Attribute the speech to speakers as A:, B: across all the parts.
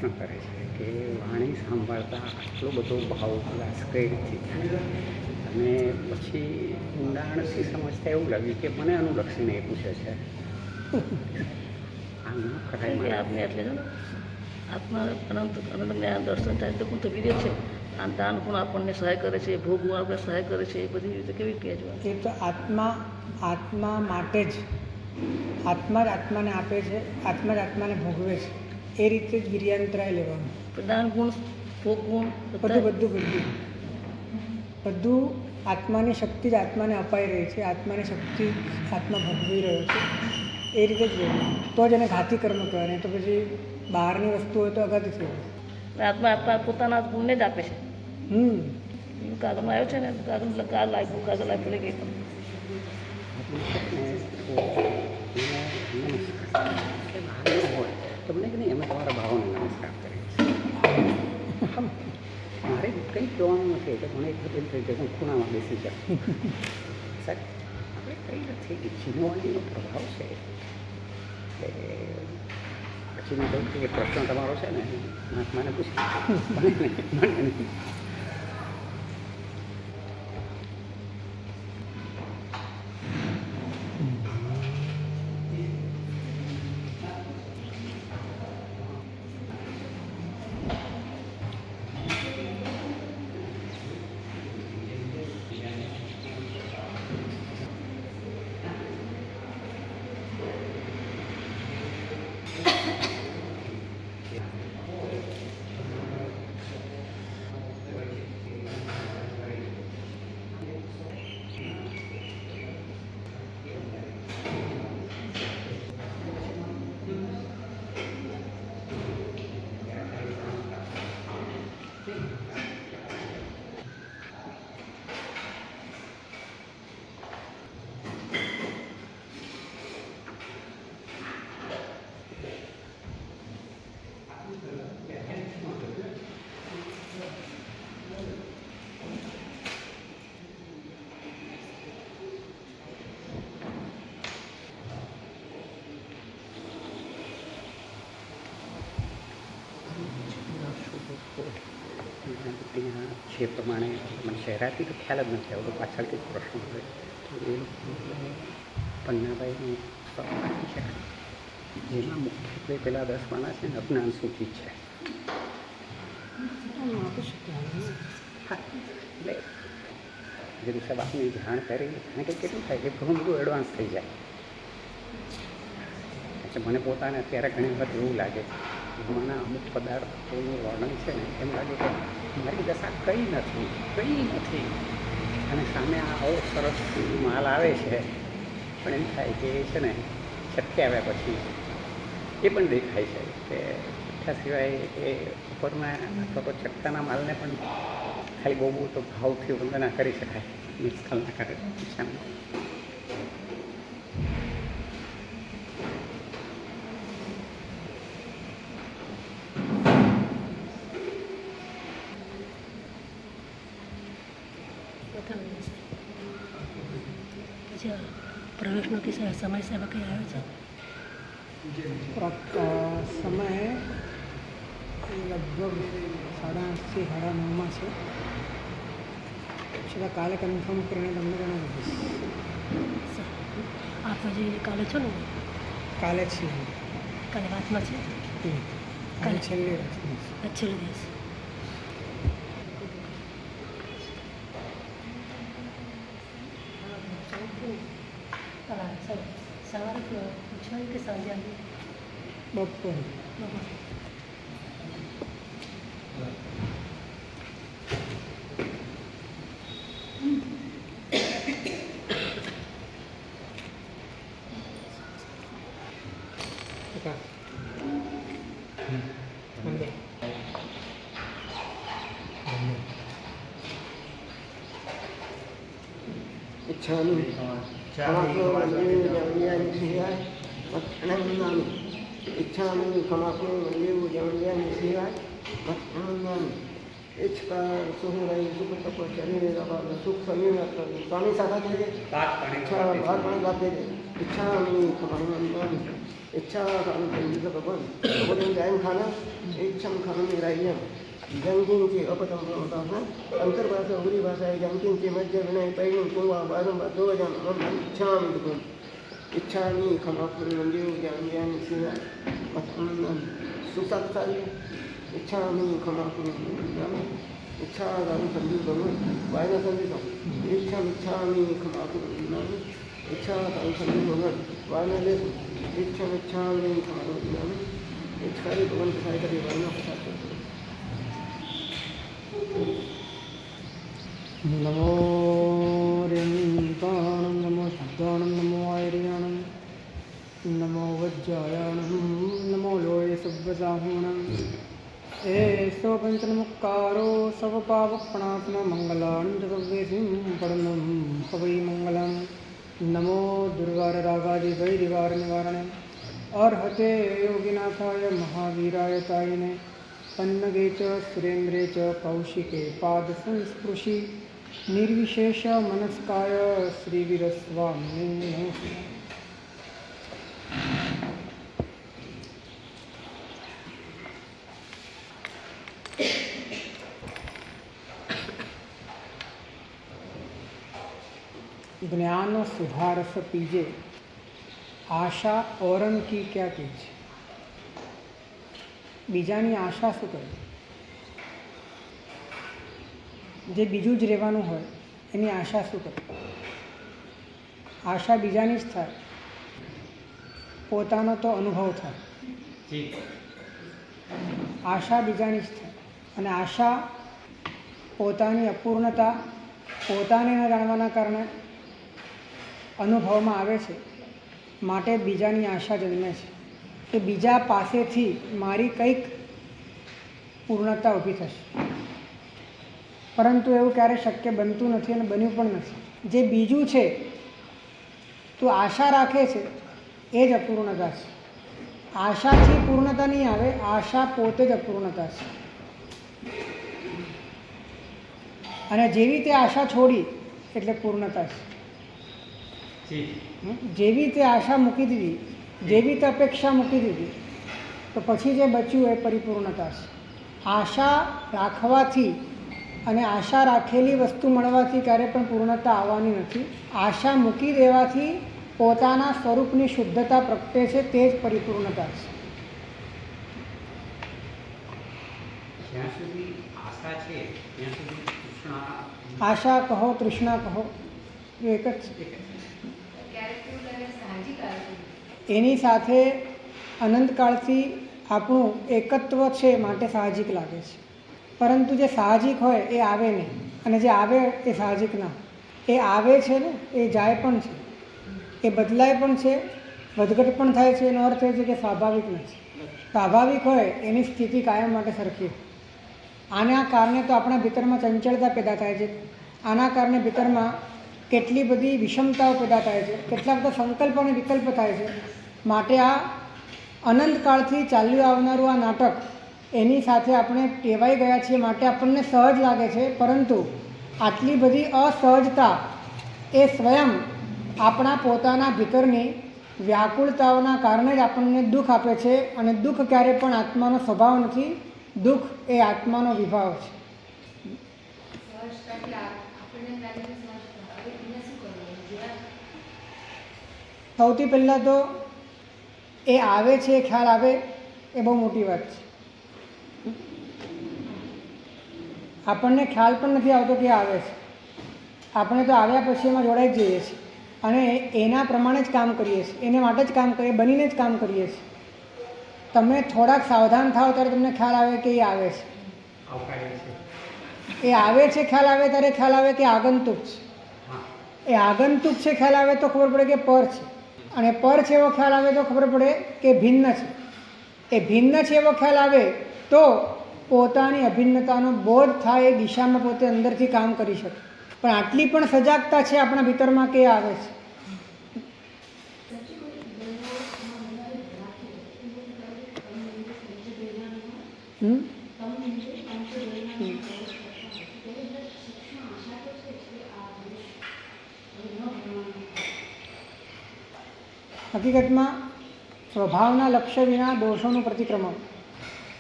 A: પ્રશ્ન કરે છે કે વાણી સાંભળતા આટલો બધો ભાવ ઉલ્લાસ કઈ રીતે થાય, અને પછી ઊંડાણથી સમજતા એવું લાગ્યું કે મને અનુલક્ષીને એ પૂછે છે આમ ન કરાય મારે.
B: આપને એટલે છે ને આત્મા અનંત અનંત જ્ઞાન દર્શન થાય તો કુંત વીર્ય છે. આ દાન પણ આપણને સહાય કરે છે, ભોગવું આપણે સહાય કરે છે, એ બધી રીતે કેવી રીતે કહેજો.
C: એ તો આત્મા માટે જ આત્મા જ આત્માને આપે છે, આત્મા જ આત્માને ભોગવે છે. એ રીતે જ વીર્યાંતરાય લેવાનું.
B: દાન ગુણ ભોગ ગુણ
C: બધું આત્માની શક્તિ જ આત્માને અપાઈ રહી છે. આત્માની શક્તિ આત્મા ભોગવી રહ્યો છે. એ રીતે જ લેવાનું. તો જ એને ઘાતી કર્મ કહેવાય. નહીં તો પછી બહારની વસ્તુ હોય તો અગત્ય થયું.
B: આત્મા આત્મા પોતાના ગુણને જ આપે છે. કાગળમાં આવ્યો છે ને, કાગળ લાગ્યું ભૂલી ગઈ પણ
A: હોય તમને કે નહીં, અમે તમારા ભાવોને નમસ્કાર કરીએ છીએ. મારે કંઈ કહેવાનું નથી કે મને એક એમ થઈ જાય હું ખૂણામાં બેસી જાઉં. સાહેબ આપણે કંઈ નથી, જીવવાણીનો પ્રભાવ છે. પછી મેં કહ્યું કે પ્રશ્ન તમારો છે ને મહાત્માને પૂછી. ત્યાં જે પ્રમાણે મને શહેરાથી તો ખ્યાલ જ નથી આવતો, પાછળથી પ્રશ્ન હોય તો એ લોકો પન્નાભાઈનું આપી શકાય, જેમાં મુખ્યત્વે પેલા 10 પાના છે ને અજ્ઞાન સૂચિ છે. હા એટલે જે દિશા બાપની જાણ કરી અને કંઈક કેટલું થાય કે ઘણું બધું એડવાન્સ થઈ જાય. એટલે મને પોતાને અત્યારે ઘણી વખત એવું લાગે એમાંના અમુક પદાર્થોનું વર્ણન છે ને એમ લાગે કે મારી દશા કંઈ નથી અને સામે આવો સરસ માલ આવે છે, પણ એમ થાય કે એ છે ને છટકે આવ્યા પછી એ પણ દેખાય છે કે છઠ્ઠા સિવાય એ ઉપરના અથવા તો છઠ્ઠાના માલને પણ ખાલી બહુ તો ભાવથી વંદના કરી શકાય, નિષ્ફળ ના કરે સામે.
B: પ્રવેશનો કે સમય સેવા કંઈ આવે છે?
C: સમય લગભગ 8:30 થી 9:30 છે. છતાં કાલે કન્ફર્મ કરીને તમને જણાવી દઈશ.
B: આપ જે કાલે છો ને?
C: કાલે જ છીએ.
B: કાલે વાતમાં છે?
C: કાલે છેલ્લે
B: દિવસ. સવારે પૂછવાનું કે સાંજે
C: બપોર
D: इच्छामि इच्छामि कमापि मल्लिव जमल्यानि शिवाय इच्छकार सुहराई सुख तप शरीर सुख समीर पानी साधा दे दे इच्छा बाहर पानी बात दे दे इच्छा नहीं इच्छा खाना पंडित भगवान भगवान जाइन खाना इच्छा खाना निरायम जंगिन के अपतम होता है अंतर भाषा उरी भाषा है जंगिन के मध्य विनय पैन कुवा बारम दो जन मन इच्छा में दुख इच्छा नहीं खमा पूर्ण मंदिर ज्ञान ज्ञान सीधा मतलब सुसक्ताली इच्छा नहीं खमा पूर्ण इच्छा गान संदीप भगवान वायना संदीप इच्छा नहीं खमा पूर्ण इच्छा गान संदीप भगवान वायना ले इच्छा नहीं खमा पूर्ण इच्छा भगवान के साथ वायना पता
C: नमो रेणुकाणं नमो शुद्धाणं नमो आयर्याणं नमो वज्रायाणं नमो लोये सव्वसाहूणम् एषो पञ्चनमुक्कारो सर्वपापप्रणात्ममङ्गलान् जगद्वेषिं परमं पवै मङ्गलं नमो दुर्वाररागादिवैरिवारनिवारणे अर्हते योगिनाथाय महावीराय तायिने पन्नगे च सुरेन्द्रे च कौशिके पादसंस्पृशि निर्विशेष मनस्काय श्रीवीरस्वामिने नमः। ज्ञान सुधारस पीजे आशा औरन की क्या कीज બીજાની આશા શું કરે જે બીજું જ રહેવાનું હોય એની આશા શું કરે આશા બીજાની જ થાય પોતાનો તો અનુભવ થાય આશા બીજાની જ થાય અને આશા પોતાની અપૂર્ણતા પોતાને ન જાણવાના કારણે અનુભવમાં આવે છે માટે બીજાની આશા જન્મે છે કે બીજા પાસેથી મારી કંઈક પૂર્ણતા ઊભી થશે પરંતુ એવું ક્યારેય શક્ય બનતું નથી અને બન્યું પણ નથી જે બીજું છે તું આશા રાખે છે એ જ અપૂર્ણતા છે આશાથી પૂર્ણતા નહીં આવે આશા પોતે જ અપૂર્ણતા છે અને જેવી તે આશા છોડી એટલે પૂર્ણતા છે જેવી તે આશા મૂકી દીધી જેવી તે અપેક્ષા મૂકી દીધી તો પછી જે બચ્યું એ પરિપૂર્ણતા છે આશા રાખવાથી અને આશા રાખેલી વસ્તુ મળવાથી ક્યારેય પણ પૂર્ણતા આવવાની નથી આશા મૂકી દેવાથી પોતાના સ્વરૂપની શુદ્ધતા પ્રગટે છે તે જ પરિપૂર્ણતા છે
A: જ્યાં સુધી આશા છે ત્યાં સુધી તૃષ્ણા
C: આશા કહો તૃષ્ણા કહો એ એક જ છે એની સાથે અનંતકાળથી આપણું એકત્વ છે માટે સાહજિક લાગે છે પરંતુ જે સાહજિક હોય એ આવે નહીં અને જે આવે એ સાહજિક ના એ આવે છે ને એ જાય પણ છે એ બદલાય પણ છે વધઘટ પણ થાય છે એનો અર્થ એ છે કે સ્વાભાવિક નથી સ્વાભાવિક હોય એની સ્થિતિ કાયમ માટે સરખી આના કારણે તો આપણા ભીતરમાં ચંચળતા પેદા થાય છે આના કારણે ભીતરમાં કેટલી બધી વિષમતાઓ પેદા થાય છે કેટલા બધા સંકલ્પ અને વિકલ્પ થાય છે માટે આ અનંતકાળથી ચાલ્યું આવનારું આ નાટક એની સાથે આપણે ટેવાઈ ગયા છીએ માટે આપણને સહજ લાગે છે પરંતુ આટલી બધી અસહજતા એ સ્વયં આપણા પોતાના ભીતરની વ્યાકુળતાઓના કારણે જ આપણને દુઃખ આપે છે અને દુઃખ ક્યારે પણ આત્માનો સ્વભાવ નથી દુઃખ એ આત્માનો વિભાવ છે સૌથી પહેલાં તો એ આવે છે એ ખ્યાલ આવે એ બહુ મોટી વાત છે આપણને ખ્યાલ પણ નથી આવતો કે આવે છે આપણે તો આવ્યા પછી એમાં જોડાઈ જ જઈએ છીએ અને એના પ્રમાણે જ કામ કરીએ છીએ એને માટે જ કામ કરીએ બનીને જ કામ કરીએ છીએ તમે થોડાક સાવધાન થાઓ ત્યારે તમને ખ્યાલ આવે કે એ આવે છે એ આવે છે ખ્યાલ આવે ત્યારે ખ્યાલ આવે કે આગંતુક છે એ આગંતુક છે ખ્યાલ આવે તો ખબર પડે કે પર છે અને પર છે એવો ખ્યાલ આવે તો ખબર પડે કે ભિન્ન છે એ ભિન્ન છે એવો ખ્યાલ આવે તો પોતાની અભિન્નતાનો બોધ થાય એ દિશામાં પોતે અંદરથી કામ કરી શકે પણ આટલી પણ સજાગતા છે આપણા ભીતરમાં કે આવે છે હકીકતમાં સ્વભાવના લક્ષ્ય વિના દોષોનું પ્રતિક્રમણ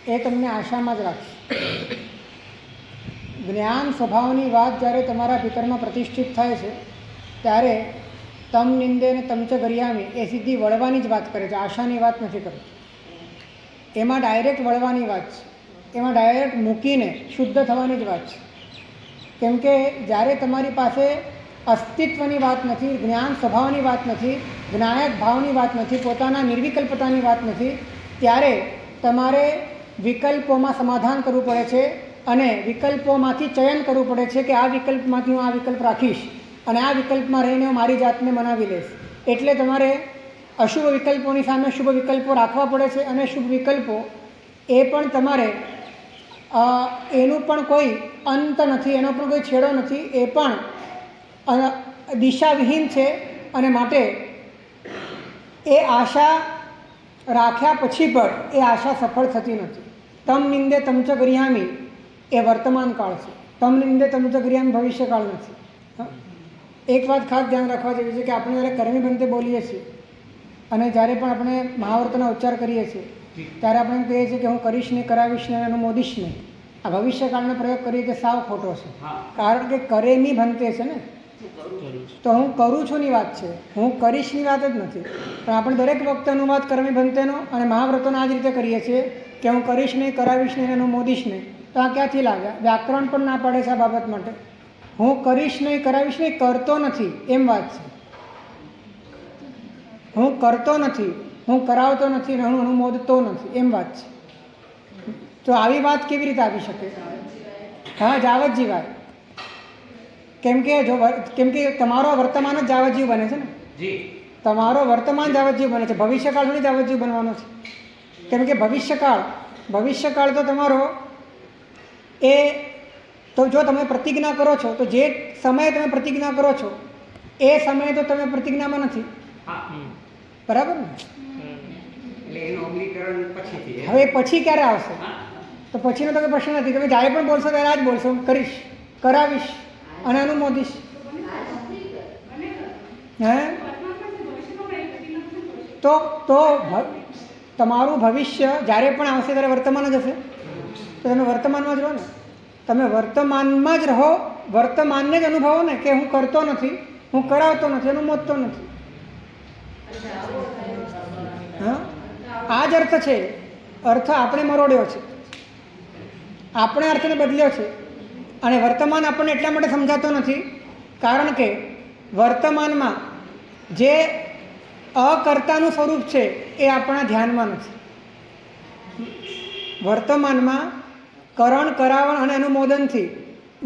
C: એ તમને આશામાં જ રાખશે. જ્ઞાન સ્વભાવની વાત જ્યારે તમારા ભીતરમાં પ્રતિષ્ઠિત થાય છે ત્યારે તમ નિંદે ને તમચ ગરિયામી એ સીધી વળવાની જ વાત કરે છે, આશાની વાત નથી કરતી. એમાં ડાયરેક્ટ વળવાની વાત છે, એમાં ડાયરેક્ટ મૂકીને શુદ્ધ થવાની જ વાત છે. કેમ કે જ્યારે તમારી પાસે અસ્તિત્વની વાત નથી, જ્ઞાન સ્વભાવની વાત નથી, જ્ઞાયક ભાવની વાત નથી, પોતાના નિર્વિકલ્પતાની વાત નથી, ત્યારે તમારે વિકલ્પોમાં સમાધાન કરવું પડે છે અને વિકલ્પોમાંથી ચયન કરવું પડે છે કે આ વિકલ્પમાંથી હું આ વિકલ્પ રાખીશ અને આ વિકલ્પમાં રહીને હું મારી જાતને મનાવી લઈશ. એટલે તમારે અશુભ વિકલ્પોની સામે શુભ વિકલ્પો રાખવા પડે છે અને શુભ વિકલ્પો એ પણ તમારે એનું પણ કોઈ અંત નથી, એનો પણ કોઈ છેડો નથી, એ પણ દિશાવિહીન છે અને માટે એ આશા રાખ્યા પછી પણ એ આશા સફળ થતી નથી. તમ નિંદે તમચ ગરિયામી એ વર્તમાન કાળ છે, તમ નિંદે તમચ ગરિયામી ભવિષ્યકાળ નથી. એક વાત ખાસ ધ્યાન રાખવા જેવી છે કે આપણે જ્યારે કર્મી બંતે બોલીએ છીએ અને જ્યારે પણ આપણે મહાવર્તના ઉચ્ચાર કરીએ છીએ ત્યારે આપણે એમ કહીએ છીએ કે હું કરીશ નહીં, કરાવીશ નહીં, અનુમોદીશ નહીં. આ ભવિષ્યકાળનો પ્રયોગ કરીએ તે સાવ ખોટો છે. કારણ કે કરેમી ભંતે છે ને, તો હું કરું છું ની વાત છે, હું કરીશની વાત જ નથી. પણ આપણે દરેક વખતે અનુવાદ કર્મી ભંતેનો અને મહાવ્રતોનો આ જ રીતે કરીએ છીએ કે હું કરીશ નહીં, કરાવીશ નહીં, અનુમોદીશ નહીં. તો આ ક્યાંથી લાગ્યા? વ્યાકરણ પણ ના પાડે છે આ બાબત માટે. હું કરીશ નહીં, કરાવીશ નહીં, કરતો નથી એમ વાત છે. હું કરતો નથી, હું કરાવતો નથી અને હું અનુમોદતો નથી એમ વાત છે. તો આવી વાત કેવી રીતે આવી શકે? હા, જાવત જીવાય. કેમ કે તમારો વર્તમાન જ જાવતજીવ બને છે ને, તમારો વર્તમાન જાવતજીવ બને છે, ભવિષ્યકાળ થોડી જાવતજીવ બનવાનો છે. કેમ કે ભવિષ્યકાળ તો તમારો એ તો જો તમે પ્રતિજ્ઞા કરો છો તો જે સમયે તમે પ્રતિજ્ઞા કરો છો એ સમયે તો તમે પ્રતિજ્ઞામાં નથી, બરાબર ને? હવે પછી ક્યારે આવશે? તો પછીનો તો કોઈ પ્રશ્ન નથી. તમે જ્યારે પણ બોલશો ત્યારે આ જ બોલશો, કરીશ, કરાવીશ અને અનુમોદીશ. હે તો તમારું ભવિષ્ય જ્યારે પણ આવશે ત્યારે વર્તમાન જ હશે. તો તમે વર્તમાનમાં જ રહો ને, તમે વર્તમાનમાં જ રહો, વર્તમાનને જ અનુભવો ને કે હું કરતો નથી, હું કરાવતો નથી, અનુમોદતો નથી. હા, આ જ અર્થ છે. અર્થ આપણે મરોડ્યો છે, આપણે અર્થને બદલ્યો છે અને વર્તમાન આપણને એટલા માટે સમજાતો નથી કારણ કે વર્તમાનમાં જે અકર્તાનું સ્વરૂપ છે એ આપણા ધ્યાનમાં નથી. વર્તમાનમાં કરણ, કરાવણ અને અનુમોદનથી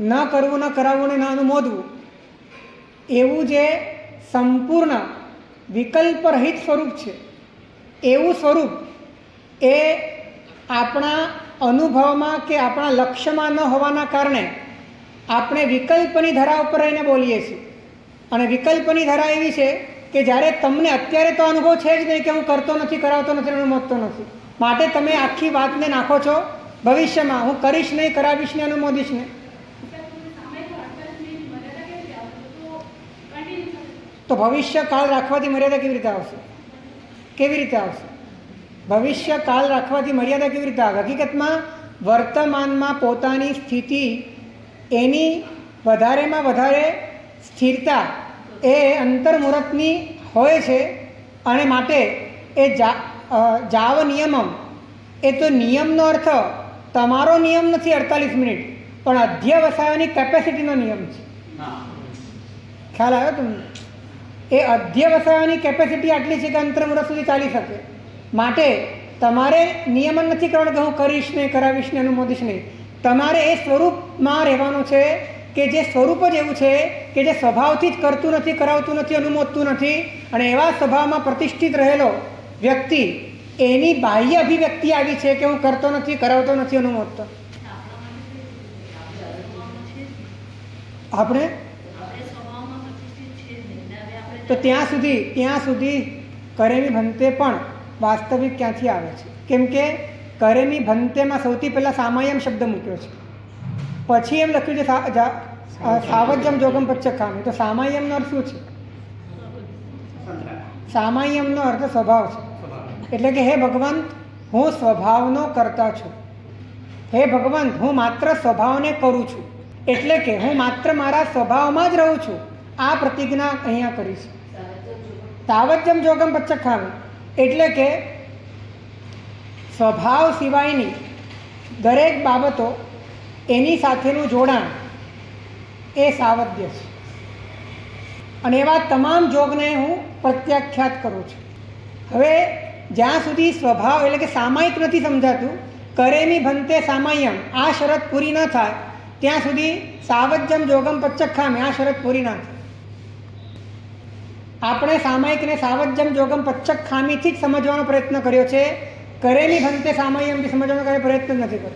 C: ન કરવું, ન કરાવવું ને ન અનુમોદવું એવું જે સંપૂર્ણ વિકલ્પરહિત સ્વરૂપ છે, એવું સ્વરૂપ એ આપણા અનુભવમાં કે આપણા લક્ષ્યમાં ન હોવાના કારણે આપણે વિકલ્પની ધરા ઉપર રહીને બોલીએ છીએ. અને વિકલ્પની ધરા એવી છે કે જ્યારે તમને અત્યારે તો અનુભવ છે જ નહીં કે હું કરતો નથી, કરાવતો નથી, અનુમોદતો નથી, માટે તમે આખી વાતને નાખો છો ભવિષ્યમાં, હું કરીશ નહીં, કરાવીશ નહીં, અનુમોદીશ નહીં. તો ભવિષ્ય કાળ રાખવાથી મર્યાદા કેવી રીતે આવશે? કેવી રીતે આવશે? ભવિષ્ય કાળ રાખવાથી મર્યાદા કેવી રીતે આવે? હકીકતમાં વર્તમાનમાં પોતાની સ્થિતિ, એની વધારેમાં વધારે સ્થિરતા એ અંતર્મુહૂર્તની હોય છે અને માટે એ જાવ નિયમમ, એ તો નિયમનો અર્થ તમારો નિયમ નથી 48 મિનિટ, પણ અધ્યવસાયોની કેપેસિટીનો નિયમ છે. ખ્યાલ આવ્યો તમને? એ અધ્યવસાયોની કેપેસિટી આટલી છે કે અંતર્મુહૂર્ત સુધી ચાલી શકે. માટે તમારે નિયમન નથી કરવાનું કે હું કરીશ નહીં, કરાવીશ નહીં, અનુમોદીશ નહીં. તમારે એ સ્વરૂપમાં રહેવાનું છે કે જે સ્વરૂપ જ એવું છે કે જે સ્વભાવથી જ કરતું નથી, કરાવતું નથી, અનુમોદતું નથી. અને એવા સ્વભાવમાં પ્રતિષ્ઠિત રહેલો વ્યક્તિ, એની બાહ્ય અભિવ્યક્તિ આવી છે કે હું કરતો નથી, કરાવતો નથી, અનુમોદતો. આપણે તો ત્યાં સુધી કરેમી ભંતે પણ વાસ્તવિક ક્યાંથી આવે છે? કેમ કે કરેમી ભંતેમાં સૌથી પહેલાં સામાયમ શબ્દ મૂક્યો છે, પછી એમ લખ્યું છે સાવજ્યમ જોગમ પચ્ચખામી. તો સામાયમનો અર્થ શું છે? સામાયમનો અર્થ સ્વભાવ છે. એટલે કે હે ભગવાન, હું સ્વભાવનો કરતા છું. હે ભગવાન, હું માત્ર સ્વભાવને કરું છું. એટલે કે હું માત્ર મારા સ્વભાવમાં જ રહું છું. આ પ્રતિજ્ઞા અહીંયા કરી છે. સાવજ્યમ જોગમ પચ્ચખામી એટલે કે સ્વભાવ સિવાયની દરેક બાબતો એની સાથેનું જોડાણ એ સાવધ્ય છે. અને એવા તમામ જોગને હું પ્રત્યાખ્યાત કરું છું. હવે જ્યાં સુધી સ્વભાવ એટલે કે સામાયિક નથી સમજાતું, કરેમી ભંતે સામાયમ, આ શરત પૂરી ન થાય ત્યાં સુધી સાવજ્યમ જોગમ પચ્ચખામી આ શરત પૂરી ના થાય. આપણે સામાયિકને સાવજ્યમ જોગમ પચ્ચખામીથી જ સમજવાનો પ્રયત્ન કર્યો છે. કરેમી ભંતે સામાયમથી સમજવાનો કોઈ પ્રયત્ન નથી કર્યો.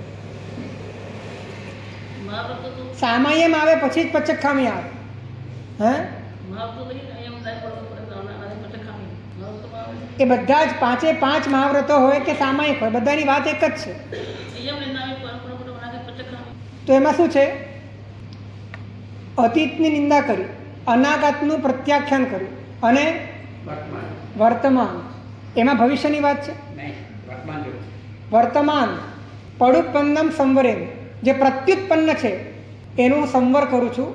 C: સામાયમ આવે પછી જ પચ્ચખામી આવે. હે, એ બધા જ 5 મહાવ્રતો હોય કે સામાયિક હોય, બધાની વાત એક જ છે. તો એમાં શું છે? અતીતની નિંદા કરી, અનાગતનું પ્રત્યાખ્યાન કર્યું અને વર્તમાન, એમાં ભવિષ્યની વાત છે. વર્તમાન પડુત્પન્નમ સંવરેમ, જે પ્રત્યુત્પન્ન છે એનું સંવર કરું છું,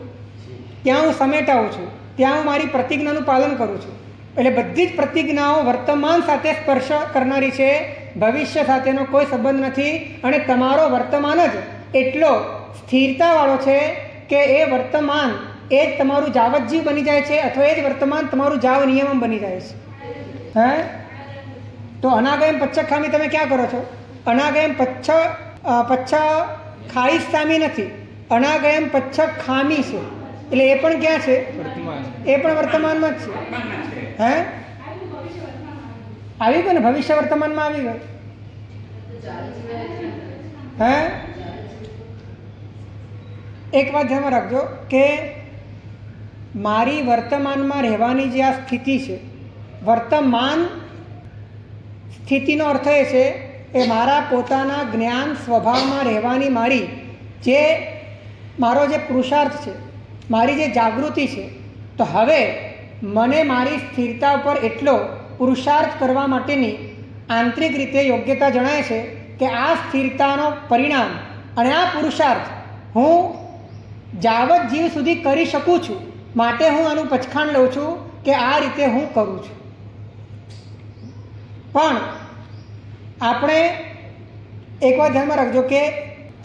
C: ત્યાં હું સમેટાવું છું, ત્યાં હું મારી પ્રતિજ્ઞાનું પાલન કરું છું. એટલે બધી જ પ્રતિજ્ઞાઓ વર્તમાન સાથે સ્પર્શ કરનારી છે, ભવિષ્ય સાથેનો કોઈ સંબંધ નથી. અને તમારો વર્તમાન જ એટલો સ્થિરતાવાળો છે કે એ વર્તમાન એ જ તમારું જાવતજીવ બની જાય છે, અથવા એ જ વર્તમાન તમારું જાવ નિયમમ બની જાય છે. હે, તો અનાગયમ પચ્ચખામી તમે ક્યાં કરો છો? અનાગયમ પચ્ચખામી નથી, અનાગયમ પચ્ચખામી છે. એટલે એ પણ ક્યાં છે? એ પણ વર્તમાનમાં જ છે. હે, આવી ગયું ને, ભવિષ્ય વર્તમાનમાં આવી ગયું. હે, એક વાત ધ્યાનમાં રાખજો કે મારી વર્તમાનમાં રહેવાની જે આ સ્થિતિ છે, વર્તમાન સ્થિતિનો અર્થ એ છે એ મારા પોતાના જ્ઞાન સ્વભાવમાં રહેવાની મારી જે મારો જે પુરુષાર્થ છે, મારી જે જાગૃતિ છે. તો હવે મને મારી સ્થિરતા પર એટલો પુરુષાર્થ કરવા માટેની આંતરિક રીતે યોગ્યતા જણાય છે કે આ સ્થિરતાનો પરિણામ અને આ પુરુષાર્થ હું જાવત જીવ સુધી કરી શકું છું. માટે હું આનું પચખાણ લઉં છું કે આ રીતે હું કરું છું. પણ આપણે એક વાત ધ્યાનમાં રાખજો કે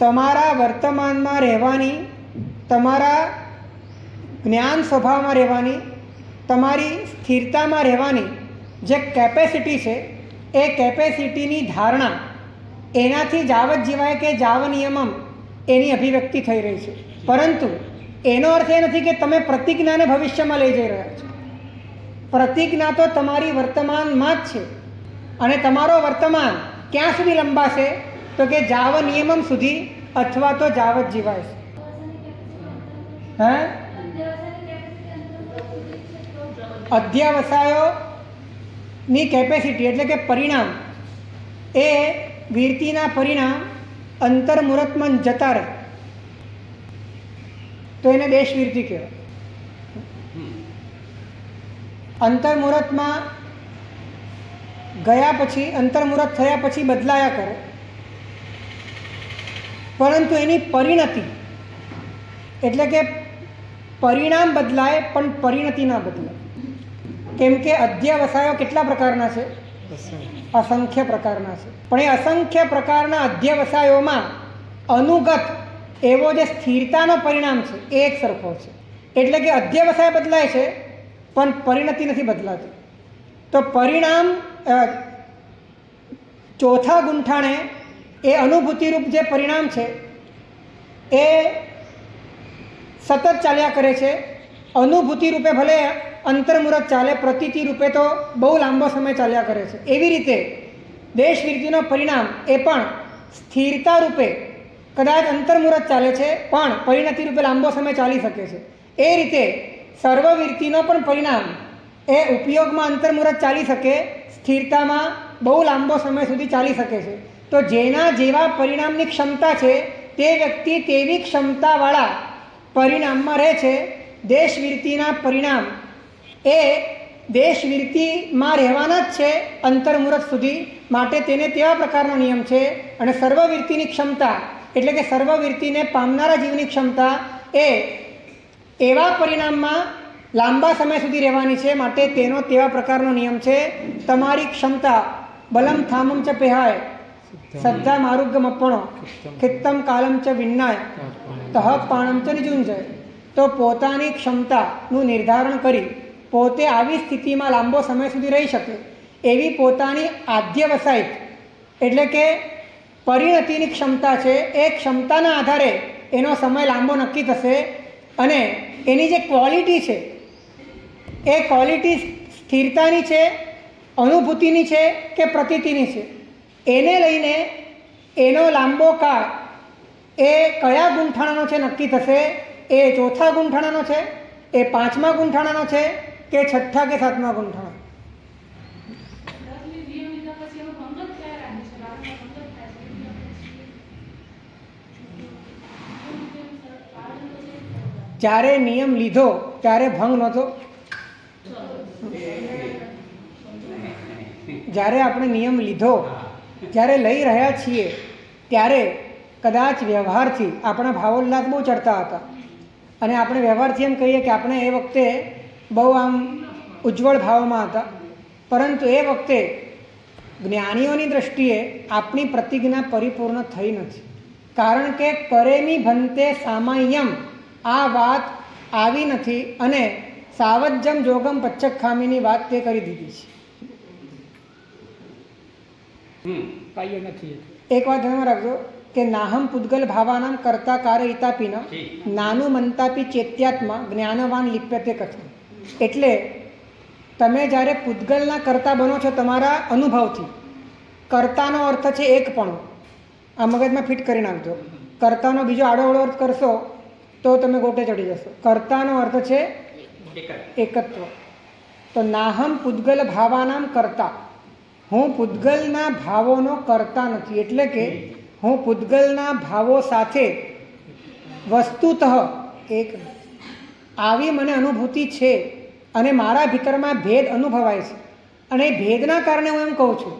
C: તમારા વર્તમાનમાં રહેવાની, તમારા જ્ઞાન સ્વભાવમાં રહેવાની, તમારી સ્થિરતામાં રહેવાની જે કેપેસિટી છે એ કેપેસિટીની ધારણા એનાથી જાવત જીવાય કે જાવ નિયમમ એની અભિવ્યક્તિ થઈ રહી છે. પરંતુ એનો અર્થ એ નથી કે તમે પ્રતિજ્ઞાને ભવિષ્યમાં લઈ જઈ રહ્યા છો. પ્રતિજ્ઞા તો તમારી વર્તમાનમાં જ છે. અને તમારો વર્તમાન ક્યાં સુધી લંબાશે? તો કે જાવ નિયમમ સુધી, અથવા તો જાવત જીવાય. હે, અધ્યાવસાયોની કેપેસિટી એટલે કે પરિણામ એ વીરતીના પરિણામ અંતર્મુહૂર્તમાં જતા રહે તો એને દેશવીરતી કહેવાય. અંતર્મુહૂર્તમાં ગયા પછી, અંતર્મુહૂર્ત થયા પછી બદલાયા કરે, પરંતુ એની પરિણતિ એટલે કે પરિણામ બદલાય પણ પરિણતિ ના બદલાય. કેમ કે અધ્યાવસાયો કેટલા પ્રકારના છે? અસંખ્ય પ્રકારના છે. પણ એ અસંખ્ય પ્રકારના અધ્યાવસાયોમાં અનુગત એવો જે સ્થિરતાનો પરિણામ છે એ એક સરખો છે. એટલે કે અધ્યાવસાય બદલાય છે પણ પરિણતિ નથી બદલાતી. તો પરિણામ ચોથા ગુંઠાણે એ અનુભૂતિરૂપ જે પરિણામ છે એ સતત ચાલ્યા કરે છે. અનુભૂતિ રૂપે ભલે અંતર્મુહૂર્ત ચાલે, પ્રતીતિ રૂપે તો બહુ લાંબો સમય ચાલ્યા કરે છે. એવી રીતે દેશવીરતીનો પરિણામ એ પણ સ્થિરતા રૂપે કદાચ અંતર્મુહૂર્ત ચાલે છે પણ પરિણતિ રૂપે લાંબો સમય ચાલી શકે છે. એ રીતે સર્વવીરતીનો પણ પરિણામ એ ઉપયોગમાં અંતર્મુહૂર્ત ચાલી શકે, સ્થિરતામાં બહુ લાંબો સમય સુધી ચાલી શકે છે. તો જેના જેવા પરિણામની ક્ષમતા છે તે વ્યક્તિ તેવી ક્ષમતાવાળા પરિણામમાં રહે છે, દેશવૃત્તિના પરિણામ એ દેશવૃત્તિમાં રહેવાના જ છે અંતર્મુહૂર્ત સુધી, માટે તેને તેવા પ્રકારનો નિયમ છે. અને સર્વવૃત્તિની ક્ષમતા એટલે કે સર્વવૃત્તિને પામનારા જીવની ક્ષમતા એ એવા પરિણામમાં લાંબા સમય સુધી રહેવાની છે, માટે તેનો તેવા પ્રકારનો નિયમ છે. તમારી ક્ષમતા બલમ થામમ ચ પેહાય શ્રદ્ધા મારુગમ અપણો ખિત્તમ કાલમ ચ વિન્નાય તહ પાણમ ચ નિજુંજય. તો પોતાની ક્ષમતાનું નિર્ધારણ કરી પોતે આવી સ્થિતિમાં લાંબો સમય સુધી રહી શકે એવી પોતાની આધ્યવસાયિક એટલે કે પરિણતિની ક્ષમતા છે, એ ક્ષમતાના આધારે એનો સમય લાંબો નક્કી થશે. અને એની જે ક્વોલિટી છે એ ક્વોલિટી સ્થિરતાની છે, અનુભૂતિની છે કે પ્રતીતિની છે, એને લઈને એનો લાંબો કાળ એ કયા ગુંઠાણાનો છે નક્કી થશે. એ ચોથા ગુંઠાણાનો છે, એ પાંચમા ગુંઠાણાનો છે કે છઠ્ઠા કે સાતમા ગુંઠાણા. જ્યારે નિયમ લીધો ત્યારે ભંગ નહોતો. જ્યારે આપણે નિયમ લીધો, જ્યારે લઈ રહ્યા છીએ ત્યારે કદાચ વ્યવહારથી આપણા ભાવોલ્લાસ બહુ ચડતા હતા, અને આપણે વ્યવહારથી એમ કહીએ કે આપણે એ વખતે બહુ આમ ઉજ્જવળ ભાવમાં હતા. પરંતુ એ વખતે જ્ઞાનીઓની દૃષ્ટિએ આપણી પ્રતિજ્ઞા પરિપૂર્ણ થઈ નથી, કારણ કે કરેમી ભંતે સામાયમ આ વાત આવી નથી, અને સાવજ્જમ જોગમ પચ્ચખામીની વાત તે કરી દીધી છે.
A: કાંઈ નથી.
C: એક વાત ધ્યાનમાં રાખજો કે નાહમ પૂદગલ ભાવાનામ કરતા કાર્ય ઇતાપીન નાનું મંતાપી ચેત્યાત્મા જ્ઞાનવાન લિપ્યતે કથન. એટલે તમે જ્યારે પૂદગલના કર્તા બનો છો તમારા અનુભવથી, કર્તાનો અર્થ છે એકપણું. આ મગજમાં ફિટ કરી નાખજો. કર્તાનો બીજો આડોઅવળો અર્થ કરશો તો તમે ગોટે ચડી જશો. કર્તાનો અર્થ છે એકત્વ. તો નાહમ પૂદગલ ભાવાનામ કરતા, હું પૂદગલના ભાવોનો કરતા નથી, એટલે કે હું પૂદગલના ભાવો સાથે વસ્તુતઃ એક નથી. આવી મને અનુભૂતિ છે અને મારા ભીતરમાં ભેદ અનુભવાય છે, અને એ ભેદના કારણે હું એમ કહું છું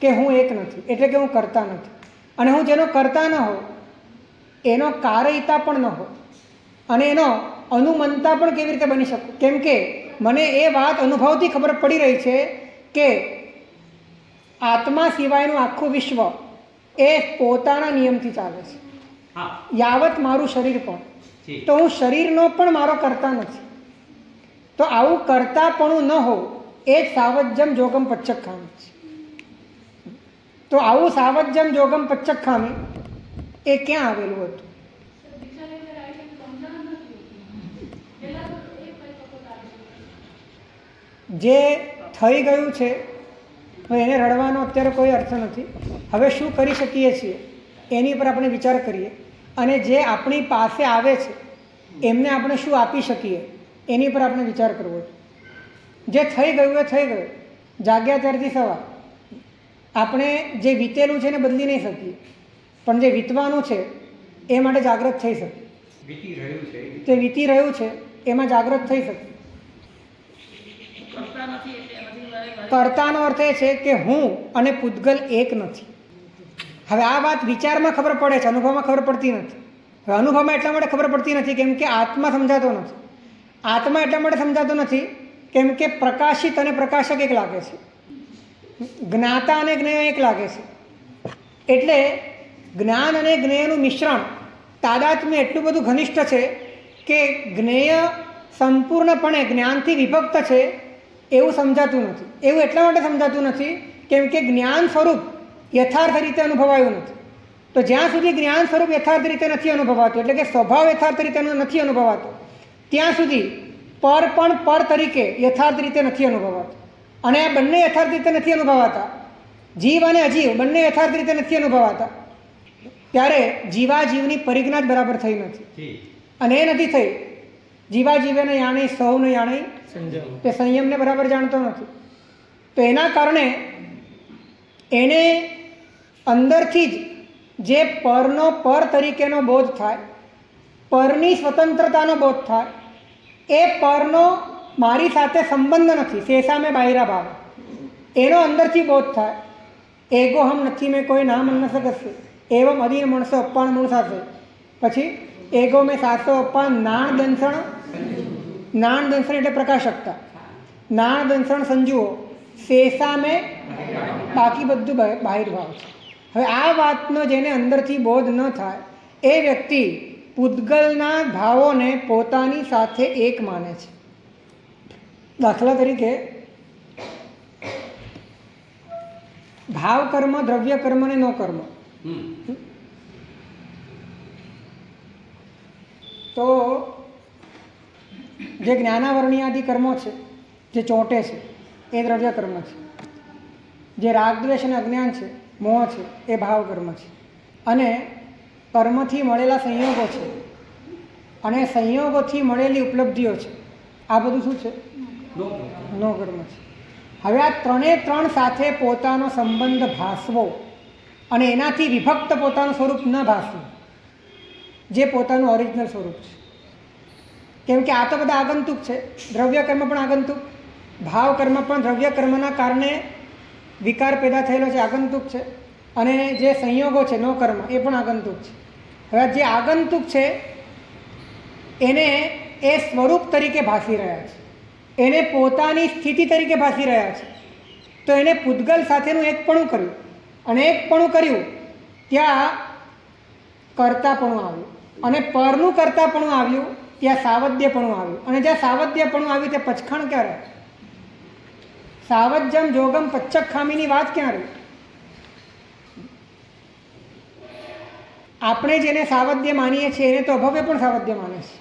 C: કે હું એક નથી, એટલે કે હું કરતા નથી. અને હું જેનો કરતા ન હોઉં એનો કારયિતા પણ ન હોય, અને એનો અનુમંતા પણ કેવી રીતે બની શકું? કેમ કે મને એ વાત અનુભવથી ખબર પડી રહી છે કે આત્મા સિવાયનું આખું વિશ્વ એ પોતાના નિયમથી ચાલે છે, યાવત મારું શરીર પણ. તો હું શરીરનો પણ મારો કરતા નથી. તો આવું કરતાપણું ન હોવું એ જ સાવજ્જમ જોગમ પચ્ચખામી છે. તો આવું સાવજ્જમ જોગમ પચ્ચખામી એ ક્યાં આવેલું હતું? જે થઈ ગયું છે હવે એને રડવાનો અત્યારે કોઈ અર્થ નથી. હવે શું કરી શકીએ છીએ એની પર આપણે વિચાર કરીએ, અને જે આપણી પાસે આવે છે એમને આપણે શું આપી શકીએ એની પર આપણે વિચાર કરવો છે. જે થઈ ગયું એ થઈ ગયું. જાગ્યા ત્યારથી સવાર આપણે જે વીતેલું છે એને બદલી નહીં શકીએ, પણ જે વીતવાનું છે એ માટે જાગૃત થઈ શકે. તે વીતી રહ્યું છે એમાં જાગૃત થઈ શકે. કર્તાનો અર્થ એ છે કે હું અને પૂદગલ એક નથી. હવે આ વાત વિચારમાં ખબર પડે છે, અનુભવમાં ખબર પડતી નથી. હવે અનુભવમાં એટલા માટે ખબર પડતી નથી કેમ કે આત્મા સમજાતો નથી. આત્મા એટલા માટે સમજાતો નથી કેમ કે પ્રકાશિત અને પ્રકાશક એક લાગે છે, જ્ઞાતા અને જ્ઞેય એક લાગે છે. એટલે જ્ઞાન અને જ્ઞેયનું મિશ્રણ તાદાત્મ્ય એટલું બધું ઘનિષ્ઠ છે કે જ્ઞેય સંપૂર્ણપણે જ્ઞાનથી વિભક્ત છે એવું સમજાતું નથી. એવું એટલા માટે સમજાતું નથી કેમ કે જ્ઞાન સ્વરૂપ યથાર્થ રીતે અનુભવાયું નથી. તો જ્યાં સુધી જ્ઞાન સ્વરૂપ યથાર્થ રીતે નથી અનુભવાતું, એટલે કે સ્વભાવ યથાર્થ રીતે નથી અનુભવાતો, ત્યાં સુધી પર પણ પર તરીકે યથાર્થ રીતે નથી અનુભવાતો. અને આ બંને યથાર્થ રીતે નથી અનુભવાતા, જીવ અને અજીવ બંને યથાર્થ રીતે નથી અનુભવાતા, ત્યારે જીવાજીવની પરિજ્ઞા જ બરાબર થઈ નથી. અને એ નથી થઈ. જીવાજીવેને જાણી સૌને જાણી તે સંયમને બરાબર જાણતો નથી. તો એના કારણે એને અંદરથી જ જે પરનો પર તરીકેનો બોધ થાય પરની સ્વતંત્રતાનો બોધ થાય, એ પરનો મારી સાથે સંબંધ નથી, શેષામે બાહિરા ભાવ, એનો અંદરથી બોધ થાય. એગો હમ નથી મેં કોઈ નામ ન સકશે એવમ અધીન મણસો અપ્પાણ મણસાશે. પછી એગો મેં સાસો અપ્પાણ નાણ દંસણ, નાણ દંસણ એટલે પ્રકાશકતા, નાણ દંસણ સંજુઓ, શેષામે બાકી બધું બાહિર ભાવ છે. હવે આ વાતનો જેને અંદરથી બોધ ન થાય એ વ્યક્તિ પૂતગલના ભાવોને પોતાની સાથે એક માને છે. દાખલા તરીકે ભાવ કર્મ, દ્રવ્ય કર્મ ને નો કર્મ. તો જે જ્ઞાનાવરણીયાદિ કર્મો છે, જે ચોંટે છે, એ દ્રવ્ય કર્મ છે. જે રાગદ્વેષ અને અજ્ઞાન છે, મોહ છે, એ ભાવ કર્મ છે. અને કર્મથી મળેલા સંયોગો છે અને સંયોગોથી મળેલી ઉપલબ્ધિઓ છે, આ બધું શું છે? નો કર્મ છે. હવે આ ત્રણ સાથે પોતાનો સંબંધ ભાસવો અને એનાથી વિભક્ત પોતાનું સ્વરૂપ ન ભાસવું, જે પોતાનું ઓરિજિનલ સ્વરૂપ છે. કેમ કે આ તો બધા આગંતુક છે. દ્રવ્ય કર્મ પણ આગંતુક, ભાવ કર્મ પણ દ્રવ્ય કર્મના કારણે વિકાર પેદા થયેલો છે, આગંતુક છે. અને જે સંયોગો છે નો કર્મ, એ પણ આગંતુક છે. હવે જે આગંતુક છે એને એ સ્વરૂપ તરીકે ભાસી રહ્યા છે, એને પોતાની સ્થિતિ તરીકે ભાસી રહ્યા છે. તો એને પૂતગલ સાથેનું એકપણું કર્યું, અને એકપણું કર્યું ત્યાં કર્તાપણું આવ્યું, અને પરનું કર્તાપણું આવ્યું ત્યાં સાવધ્યપણું આવ્યું, અને જ્યાં સાવધ્યપણું આવ્યું ત્યાં પચખાણ ક્યાં રહે? સાવજ્યમ જોગમ પચ્ચક ખામીની વાત ક્યાં રહી? આપણે જેને સાવધ્ય માનીએ છીએ એને તો અભવ્ય પણ સાવધ્ય માને છે.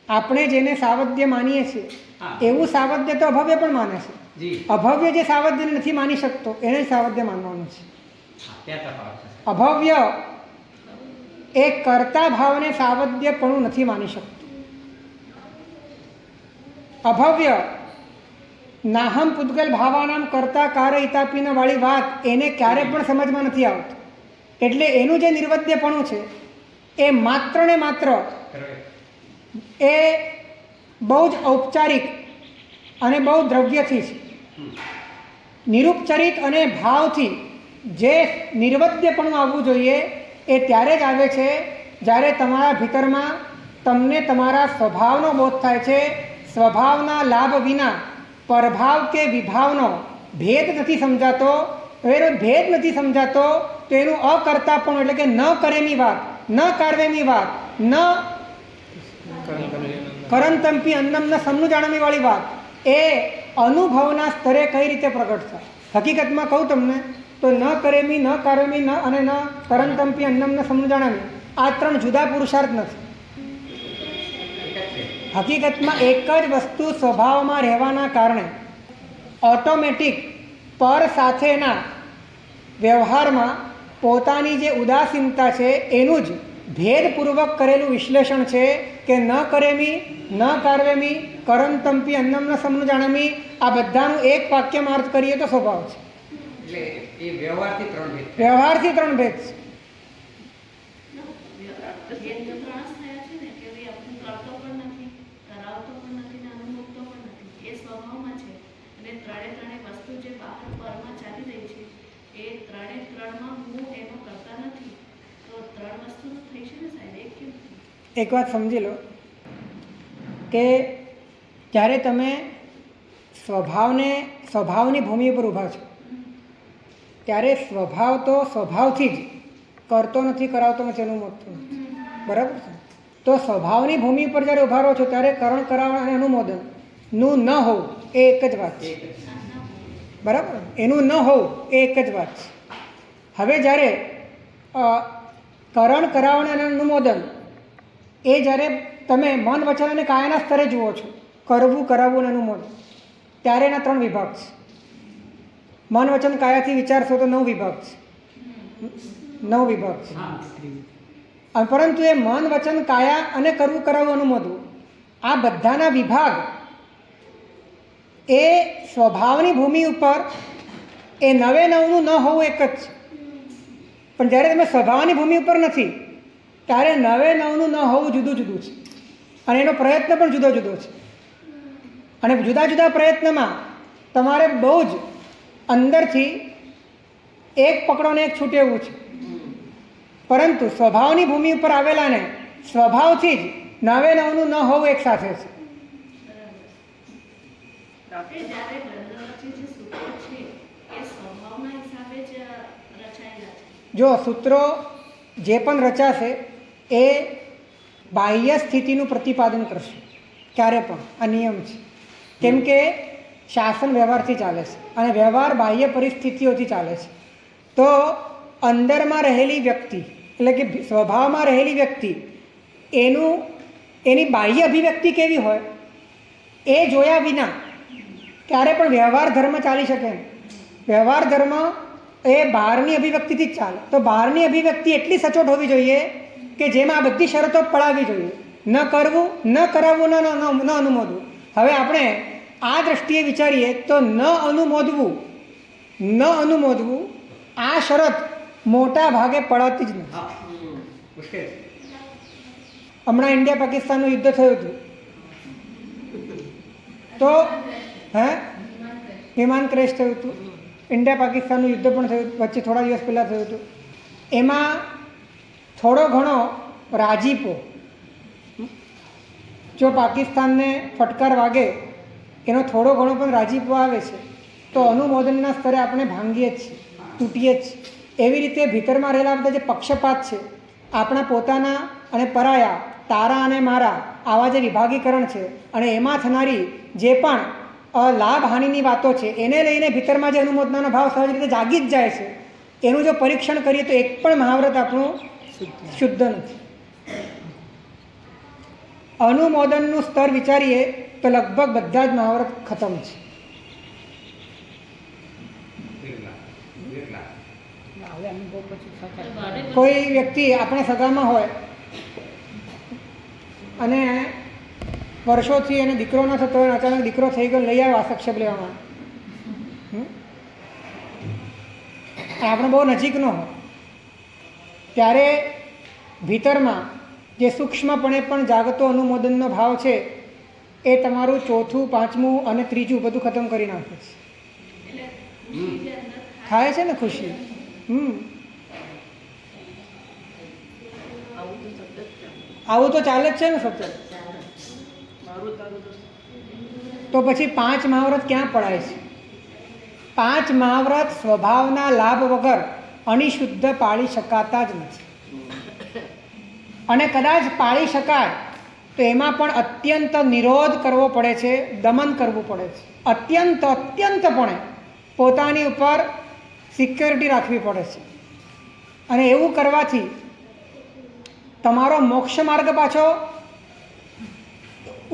C: આપણે જેને સાવધ્ય માનીએ છીએ એવું સાવધ્ય તો અભવ્ય પણ માને છે. અભવ્ય જે સાવધ્યને નથી માની શકતો એને જ સાવધ્ય માનવાનું છે. અભવ્ય એ કર્તા ભાવને સાવધ્યપણું નથી માની શકતું. અભવ્ય નાહમ પૂતગલ ભાવાનામ કરતા કાર ઇતાપીના વાળી વાત એને ક્યારે પણ સમજમાં નથી આવતી. એટલે એનું જે નિર્વદ્યપણું છે એ માત્ર ને માત્ર એ બહુ જ ઔપચારિક અને બહુ દ્રવ્યથી છે. નિરૂપચરિત અને ભાવથી જે નિર્વદ્યપણું આવવું જોઈએ એ ત્યારે જ આવે છે જ્યારે તમારા ભીતરમાં તમને તમારા સ્વભાવનો બોધ થાય છે. સ્વભાવના લાભ વિના પરભાવ કે વિભાવનો ભેદ નથી સમજાતો. એનો ભેદ નથી સમજાતો તો એનું અકર્તાપણું એટલે કે ન કરેમી વાત, ન કારવેમી વાત, ન કરંતંપી અન્નમ ન સમનું જાણવી વાળી વાત એ અનુભવના સ્તરે કઈ રીતે પ્રગટ થાય? હકીકતમાં કહું તમને તો ન કરેમી, ન કારવેમી, ન અને ન કરંતંપી અન્નમ ન સમનું જાણવી, આ ત્રણ જુદા પુરુષાર્થ નથી. હકીકતમાં એક જ વસ્તુ સ્વભાવમાં રહેવાના કારણે ઓટોમેટિક પર સાથેના વ્યવહારમાં પોતાની જે ઉદાસીનતા છે એનું જ ભેદપૂર્વક કરેલું વિશ્લેષણ છે કે ન કરેમી, ન કારવેમી, કરંતંપી અન્નમ ન સમનું જાણમી, આ બધાનું એક વાક્યમાં અર્થ કરીએ તો સ્વભાવ છે. એટલે એ વ્યવહારથી ત્રણ ભેદ છે. એક વાત સમજી લો કે જ્યારે તમે સ્વભાવની ભૂમિ પર ઊભા છો ત્યારે સ્વભાવ તો સ્વભાવથી જ કરતો નથી, કરાવતો નથી, અનુમોદતો નથી. બરાબર છે? તો સ્વભાવની ભૂમિ પર જ્યારે ઊભા રહો છો ત્યારે કરણ, કરાવણ અને અનુમોદનનું ન હોવું એ એક જ વાત છે. બરાબર? એનું ન હોવું એ એક જ વાત છે. હવે જ્યારે કરણ, કરાવણ અને અનુમોદન એ જ્યારે તમે મન, વચન અને કાયાના સ્તરે જુઓ છો, કરવું, કરાવવું અને અનુમોદન, ત્યારે એના ત્રણ વિભાગ છે. મન, વચન, કાયાથી વિચારશો તો 9 વિભાગ છે. 9 વિભાગ છે. પરંતુ એ મન, વચન, કાયા અને કરવું, કરાવવું, અનુમોદવું આ બધાના વિભાગ એ સ્વભાવની ભૂમિ ઉપર એ 9 નું ન હોવું એક જ છે. પણ જ્યારે તમે સ્વભાવની ભૂમિ ઉપર નથી ત્યારે 9 ન હોવું જુદું જુદું છે અને એનો પ્રયત્ન પણ જુદો જુદો છે. અને જુદા જુદા પ્રયત્નમાં તમારે બહુ જ અંદરથી એક પકડો ને એક છૂટે એવું છે. પરંતુ સ્વભાવની ભૂમિ ઉપર આવેલાને સ્વભાવથી જ 9 ન હોવું એક સાથે છે.
B: જ્યારે ગ્રંથોમાંથી જે સૂત્રો છે એ સ્વભાવના હિસાબે જ રચાયેલા છે.
C: જો સૂત્રો જે પણ રચાશે એ બાહ્ય સ્થિતિનું પ્રતિપાદન કરશે ક્યારે પણ. આ નિયમ છે. કેમ કે શાસન વ્યવહારથી ચાલે છે અને વ્યવહાર બાહ્ય પરિસ્થિતિઓથી ચાલે છે. તો અંદરમાં રહેલી વ્યક્તિ એટલે કે સ્વભાવમાં રહેલી વ્યક્તિ એની બાહ્ય અભિવ્યક્તિ કેવી હોય એ જોયા વિના ક્યારે પણ વ્યવહાર ધર્મ ચાલી શકે નહીં. વ્યવહાર ધર્મ એ બહારની અભિવ્યક્તિથી જ ચાલે. તો બહારની અભિવ્યક્તિ એટલી સચોટ હોવી જોઈએ કે જેમાં આ બધી શરતો પડાવવી જોઈએ. ન કરવું, ન કરાવવું, ન અનુમોદવું. હવે આપણે આ દ્રષ્ટિએ વિચારીએ તો ન અનુમોદવું આ શરત મોટા ભાગે પડાતી જ નથી. હમણાં ઇન્ડિયા પાકિસ્તાનનું યુદ્ધ થયું હતું તો વિમાન ક્રેશ થયું હતું. ઇન્ડિયા પાકિસ્તાનનું યુદ્ધ પણ થયું વચ્ચે થોડા દિવસ પહેલાં થયું હતું. એમાં થોડો ઘણો રાજીપો, જો પાકિસ્તાનને ફટકાર વાગે એનો થોડો ઘણો પણ રાજીપો આવે છે તો અનુમોદનના સ્તરે આપણે ભાંગીએ જ છીએ, તૂટીએ જ છીએ. એવી રીતે ભીતરમાં રહેલા બધા જે પક્ષપાત છે, આપણા પોતાના અને પરાયા, તારા અને મારા, આવા જે વિભાગીકરણ છે અને એમાં થનારી જે પણ લાભ હાનિની વાતો છે એને લઈને ભીતરમાં જે અનુમોદનાનો ભાવ સહજ રીતે જાગી જ જાય છે. એનું જો પરીક્ષણ કરીએ તો એક પણ મહાવ્રત આપણું શુદ્ધ નથી. અનુમોદનનું સ્તર વિચારીએ તો લગભગ બધા જ મહાવ્રત ખતમ છે. કોઈ વ્યક્તિ આપણે સગામાં હોય અને વર્ષોથી એને દીકરો ન થતો હોય, અચાનક દીકરો થઈ ગયો, લઈ આવ્યો આક્ષેપ લેવામાં, આપણે બહુ નજીકનો હોય ત્યારે ભીતરમાં જે સૂક્ષ્મપણે પણ જાગતો અનુમોદનનો ભાવ છે એ તમારું ચોથું, પાંચમું અને ત્રીજું બધું ખતમ કરી નાખે છે. થાય છે ને ખુશી. આવું તો ચાલે જ છે ને સતત. તો પછી 5 મહાવ્રત ક્યાં પડાય છે? 5 મહાવ્રત સ્વભાવના લાભ વગર અનિશુદ્ધ પાળી શકાતા જ નથી. અને કદાચ પાળી શકાય તો એમાં પણ અત્યંત નિરોધ કરવો પડે છે, દમન કરવું પડે છે. અત્યંતપણે પોતાની ઉપર સિક્યોરિટી રાખવી પડે છે. અને એવું કરવાથી તમારો મોક્ષ માર્ગ પાછો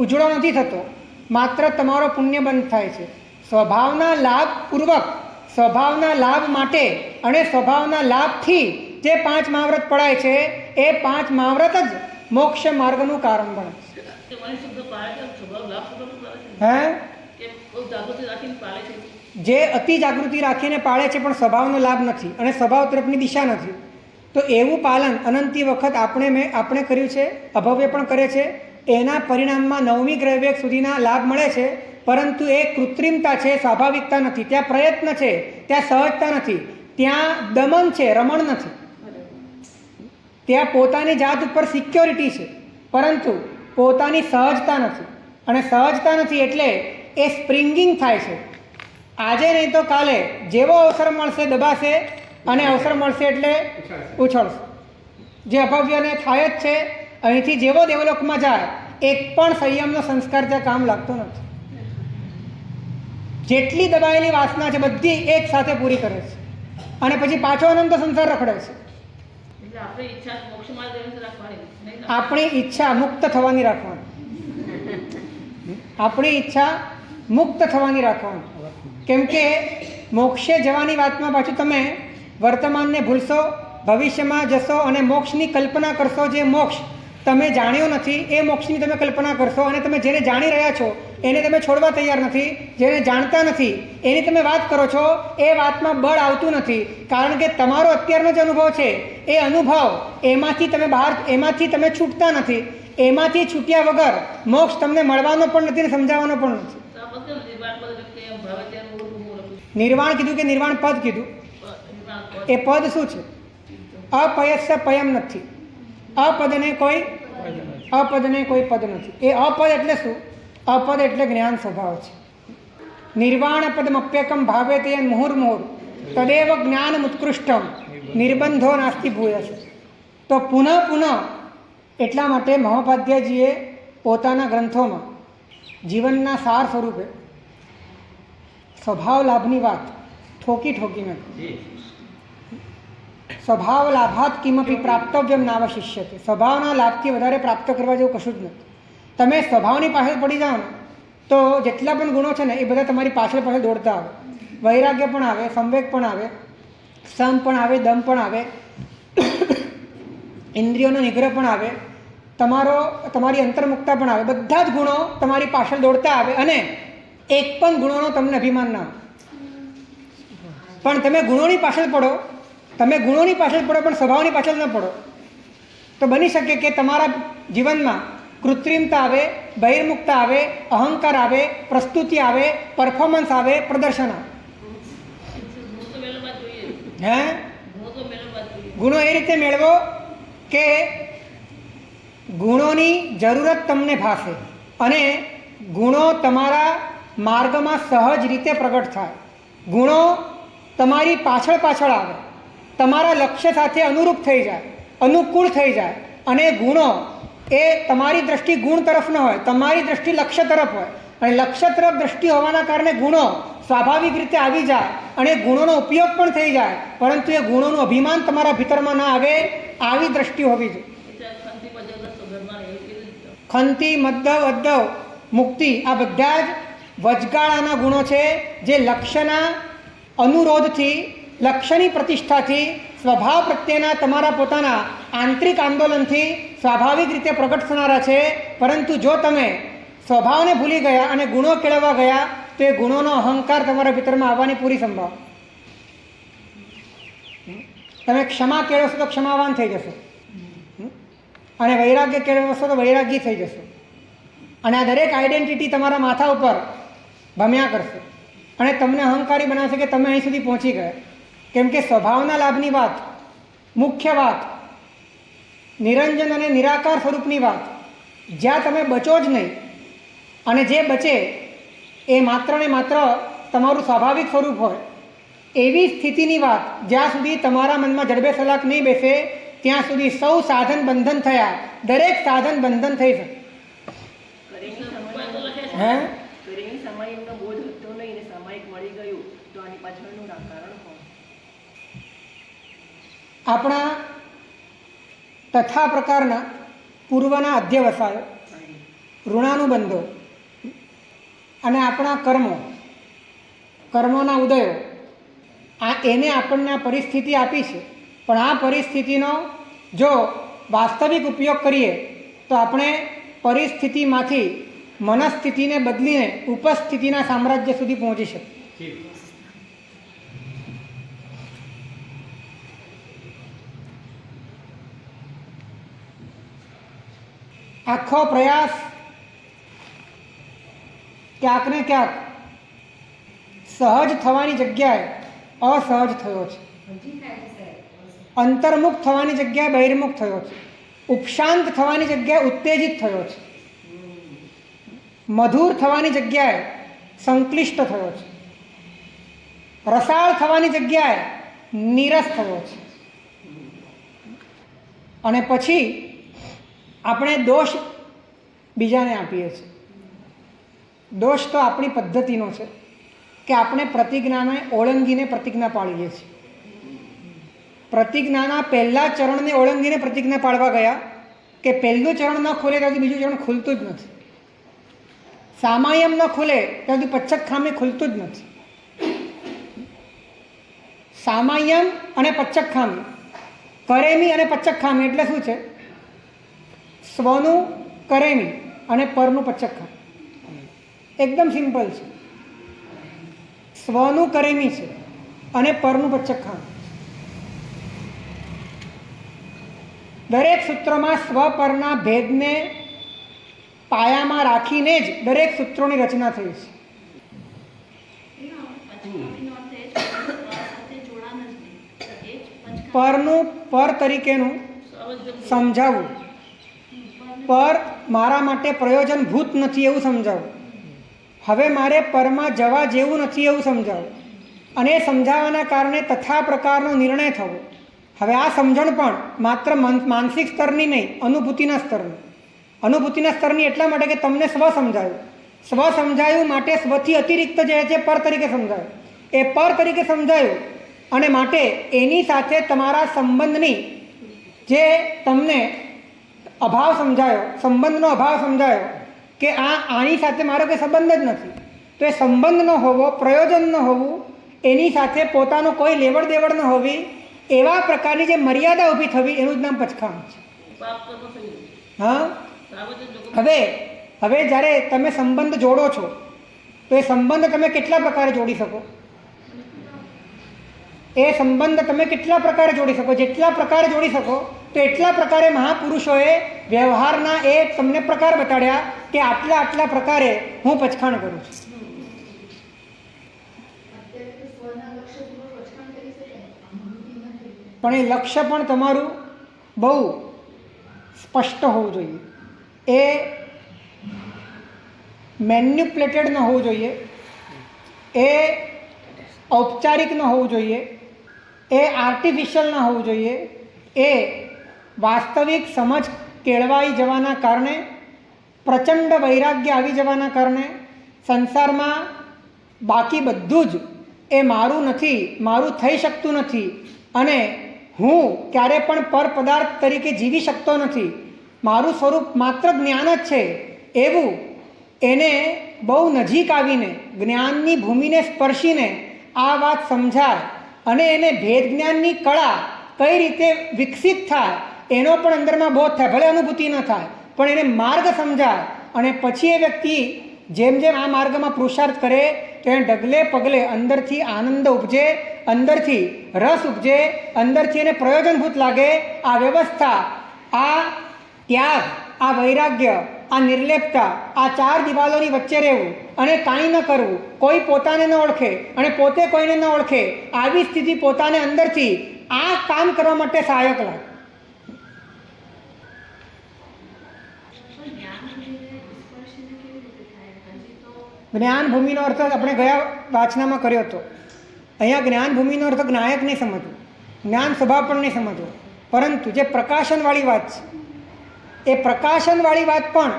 C: ઉજળો નથી થતો, માત્ર તમારો પુણ્ય બંધ થાય છે. સ્વભાવના લાભ પૂર્વક, સ્વભાવના લાભ માટે અને સ્વભાવના લાભથી જે 5 મહાવ્રત પડાય છે એ 5 મહાવ્રત જ મોક્ષ માર્ગનું કારણ બને છે. જે અતિ જાગૃતિ રાખીને પાળે છે પણ સ્વભાવનો લાભ નથી અને સ્વભાવ તરફની દિશા નથી, તો એવું પાલન અનંતી વખત આપણે કર્યું છે, અભવ્ય પણ કરે છે. એના પરિણામમાં 9મી ગ્રહવેગ સુધીના લાભ મળે છે, પરંતુ એ કૃત્રિમતા છે, સ્વાભાવિકતા નથી. ત્યાં પ્રયત્ન છે, ત્યાં સહજતા નથી, ત્યાં દમન છે, રમણ નથી. ત્યાં પોતાની જાત ઉપર સિક્યોરિટી છે પરંતુ પોતાની સહજતા નથી. અને સહજતા નથી એટલે એ સ્પ્રિંગિંગ થાય છે. આજે નહીં તો કાલે જેવો અવસર મળશે દબાશે અને અવસર મળશે એટલે ઉછળશે. જે અભવ્યને થાય જ છે. અહીંથી જેવો દેવલોકમાં જાય એક પણ સંયમનો સંસ્કાર ત્યાં કામ લાગતો નથી. જેટલી દબાયેલી વાસના છે બધી એક સાથે પૂરી કરે છે અને પછી પાછો અનંત સંસાર રખડે છે. આપણી ઈચ્છા મુક્ત થવાની રાખવાની. આપણી ઈચ્છા મુક્ત થવાની રાખવાની. કેમ કે મોક્ષે જવાની વાતમાં પાછું તમે વર્તમાનને ભૂલશો, ભવિષ્યમાં જશો અને મોક્ષની કલ્પના કરશો. જે મોક્ષ તમે જાણ્યો નથી એ મોક્ષની તમે કલ્પના કરશો અને તમે જેને જાણી રહ્યા છો એને તમે છોડવા તૈયાર નથી. જેને જાણતા નથી એની તમે વાત કરો છો, એ વાતમાં બળ આવતું નથી. કારણ કે તમારો અત્યારનો જે અનુભવ છે એ અનુભવ એમાંથી તમે છૂટતા નથી. એમાંથી છૂટ્યા વગર મોક્ષ તમને મળવાનો પણ નથી ને સમજાવવાનો પણ નથી. નિર્વાણ કીધું કે નિર્વાણ પદ કીધું? એ પદ શું છે? અપયસ્ય પયમ નથી. અપદને કોઈ પદ નથી. એ અપદ એટલે શું? અપદ એટલે જ્ઞાન સ્વભાવ છે. નિર્વાણ પદમપ્યકમ ભાવે તે મુહુર્મુહુર તદેવ જ્ઞાન ઉત્કૃષ્ટમ નિર્બંધો નાસ્તિ ભૂયસ. તો પુનઃ એટલા માટે મહોપાધ્યાયજીએ પોતાના ગ્રંથોમાં જીવનના સાર સ્વરૂપે સ્વભાવ લાભની વાત ઠોકીને સ્વભાવ લાભાત કિમપી પ્રાપ્તવ્યમ નાવશિષ્યતે. સ્વભાવના લાભથી વધારે પ્રાપ્ત કરવા જેવું કશું જ નથી. તમે સ્વભાવની પાછળ પડી જાઓ ને તો જેટલા પણ ગુણો છે ને એ બધા તમારી પાછળ દોડતા આવે. વૈરાગ્ય પણ આવે, સંવેગ પણ આવે, સમ પણ આવે, દમ પણ આવે, ઇન્દ્રિયોનો નિગ્રહ પણ આવે, તમારી અંતર્મુક્તા પણ આવે. બધા જ ગુણો તમારી પાછળ દોડતા આવે અને એક પણ ગુણોનો તમને અભિમાન ના આવે. પણ તમે ગુણોની પાછળ પડો પણ સ્વભાવની પાછળ ન પડો તો બની શકે કે તમારા જીવનમાં કૃત્રિમતા આવે, બહિર્મુખતા આવે, અહંકાર આવે, પ્રસ્તુતિ આવે, પરફોર્મન્સ આવે, પ્રદર્શન આવે. ગુણો એ રીતે મેળવો કે ગુણોની જરૂરત તમને ભાસે અને ગુણો તમારા માર્ગમાં સહજ રીતે પ્રગટ થાય. ગુણો તમારી પાછળ આવે, તમારા લક્ષ્ય સાથે અનુરૂપ થઈ જાય, અનુકૂળ થઈ જાય. અને ગુણો એ તમારી દ્રષ્ટિ ગુણ તરફ ન હોય, તમારી દ્રષ્ટિ લક્ષ્ય તરફ હોય. અને લક્ષ્ય તરફ દ્રષ્ટિ હોવાના કારણે ગુણો સ્વાભાવિક રીતે આવી જાય અને ગુણોનો ઉપયોગ પણ થઈ જાય. પરંતુ એ ગુણોનું અભિમાન તમારા ભીતરમાં ના આવે, આવી દ્રષ્ટિ હોવી જોઈએ. ખંતિ, મદ્દવ, અદ્દવ, મુક્તિ આ બધા જ વચગાળાના ગુણો છે જે લક્ષ્યના અનુરોધથી, લક્ષ્યની પ્રતિષ્ઠાથી, સ્વભાવ પ્રત્યેના તમારા પોતાના આંતરિક આંદોલનથી સ્વાભાવિક રીતે પ્રગટ થનારા છે. પરંતુ જો તમે સ્વભાવને ભૂલી ગયા અને ગુણો કેળવવા ગયા તો એ ગુણોનો અહંકાર તમારા ભીતરમાં આવવાની પૂરી સંભાવના. તમે ક્ષમા કેળવશો તો ક્ષમાવાન થઈ જશો અને વૈરાગ્ય કેળવશો તો વૈરાગી થઈ જશો. અને આ દરેક આઈડેન્ટિટી તમારા માથા ઉપર ભમ્યા કરશે અને તમને અહંકારી બનાવશે કે તમે અહીં સુધી પહોંચી ગયા. કેમ કે સ્વભાવના લાભની વાત, મુખ્ય વાત, નિરંજન અને નિરાકાર સ્વરૂપની વાત, જ્યાં તમે બચો જ નહીં અને જે બચે એ માત્ર ને માત્ર તમારું સ્વાભાવિક સ્વરૂપ હોય એવી સ્થિતિની વાત, જ્યાં સુધી તમારા મનમાં જડબે સલાક નહીં બેસે ત્યાં સુધી સૌ સાધન બંધન થયા, દરેક સાધન બંધન થઈ શકે. આપણા તથા પ્રકારના પૂર્વના અધ્યવસાયો, ઋણાનુબંધો અને આપણા કર્મોના ઉદયો એને આપણને આ પરિસ્થિતિ આપી છે. પણ આ પરિસ્થિતિનો જો વાસ્તવિક ઉપયોગ કરીએ તો આપણે પરિસ્થિતિમાંથી મનસ્થિતિને બદલીને ઉપસ્થિતિના સામ્રાજ્ય સુધી પહોંચી શકીએ. આખો પ્રયાસ ક્યાંક ને ક્યાંક સહજ થવાની જગ્યાએ અસહજ થયો છે, અંતર્મુખ થવાની જગ્યાએ બહિર્મુખ થયો છે, ઉપશાંત થવાની જગ્યાએ ઉત્તેજિત થયો છે, મધુર થવાની જગ્યાએ સંક્લિષ્ટ થયો છે, રસાળ થવાની જગ્યાએ નીરસ થયો છે. અને પછી આપણે દોષ બીજાને આપીએ છીએ. દોષ તો આપણી પદ્ધતિનો છે કે આપણે પ્રતિજ્ઞાને ઓળંગીને પ્રતિજ્ઞા પાડીએ છીએ. પ્રતિજ્ઞાના પહેલા ચરણને ઓળંગીને પ્રતિજ્ઞા પાડવા ગયા કે પહેલું ચરણ ન ખોલે ત્યાંથી બીજું ચરણ ખુલતું જ નથી. સામાયમ ન ખુલે ત્યાંથી પચ્ચક ખુલતું જ નથી. સામાયમ અને પચ્ચક કરેમી અને પચ્ચક એટલે શું છે? સ્વનું કરેમી અને પરનું પચ્ચક એકદમ સિમ્પલ છે. સ્વનું કરેમી છે અને પરનું પચખાણ. દરેક સૂત્રોમાં સ્વ પરના ભેદને પાયામાં રાખીને જ દરેક સૂત્રોની રચના થઈ છે. પરનું પર તરીકેનું સમજાવવું, પર મારા માટે પ્રયોજનભૂત નથી એવું સમજાવવું, હવે મારે પરમાં જવા જેવું નથી એવું સમજાવવું, અને એ સમજાવવાના કારણે તથા પ્રકારનો નિર્ણય થવો. હવે આ સમજણ પણ માત્ર માનસિક સ્તરની નહીં, અનુભૂતિના સ્તરની. અનુભૂતિના સ્તરની એટલા માટે કે તમને સ્વ સમજાયું. સ્વ સમજાયું માટે સ્વથી અતિરિક્ત જે છે પર તરીકે સમજાયું. એ પર તરીકે સમજાયું અને માટે એની સાથે તમારા સંબંધની જે તમને અભાવ સમજાયો, સંબંધનો અભાવ સમજાયો કે આની સાથે મારો કોઈ સંબંધ જ નથી, તો એ સંબંધ ન હોવો, પ્રયોજન ન હોવું, એની સાથે પોતાનો કોઈ લેવડ દેવડ ન હોવી, એવા પ્રકારની જે મર્યાદા ઊભી થવી, એનું જ નામ પચખાણ છે. હા, હવે જ્યારે તમે સંબંધ જોડો છો તો એ સંબંધ તમે કેટલા પ્રકારે જોડી શકો? એ સંબંધ તમે કેટલા પ્રકારે જોડી શકો? જેટલા પ્રકારે જોડી શકો તો એટલા પ્રકારે મહાપુરુષોએ વ્યવહારના એ તમને પ્રકાર બતાડ્યા કે આટલા આટલા પ્રકારે હું પચખાણ કરું છું. પણ એ લક્ષ્ય પણ તમારું બહુ સ્પષ્ટ હોવું જોઈએ. એ મેન્યુપ્લેટેડ ન હોવું જોઈએ, એ ઔપચારિક ન હોવું જોઈએ, એ આર્ટિફિશિયલ ન હોવું જોઈએ, એ વાસ્તવિક સમજ કેળવાઈ જવાના કારણે, પ્રચંડ વૈરાગ્ય આવી જવાના કારણે સંસારમાં બાકી બધું જ એ મારું નથી, મારું થઈ શકતું નથી અને હું ક્યારે પણ પર પદાર્થ તરીકે જીવી શકતો નથી, મારું સ્વરૂપ માત્ર જ્ઞાન જ છે, એવું એને બહુ નજીક આવીને જ્ઞાનની ભૂમિને સ્પર્શીને આ વાત સમજાય અને એને ભેદ જ્ઞાનની કળા કઈ રીતે વિકસિત થાય એનો પણ અંદરમાં બોધ થાય. ભલે અનુભૂતિ ન થાય પણ એને માર્ગ સમજાય અને પછી એ વ્યક્તિ જેમ જેમ આ માર્ગમાં પુરુષાર્થ કરે તો એને ડગલે પગલે અંદરથી આનંદ ઉપજે, અંદરથી રસ ઉપજે, અંદરથી એને પ્રયોજનભૂત લાગે. આ વ્યવસ્થા, આ ત્યાગ, આ વૈરાગ્ય, આ નિર્લેપતા, આ ચાર દિવાલોની વચ્ચે રહેવું અને કાંઈ ન કરવું, કોઈ પોતાને ન ઓળખે અને પોતે કોઈને ન ઓળખે, આવી સ્થિતિ પોતાને અંદરથી આ કામ કરવા માટે સહાયક લાગે. જ્ઞાન ભૂમિનો અર્થ આપણે ગયા વાચનામાં કર્યો હતો. અહીંયા જ્ઞાન ભૂમિનો અર્થ જ્ઞાયક નહીં સમજવું, જ્ઞાન સ્વભાવ પણ નહીં સમજવો, પરંતુ જે પ્રકાશનવાળી વાત છે એ પ્રકાશનવાળી વાત પણ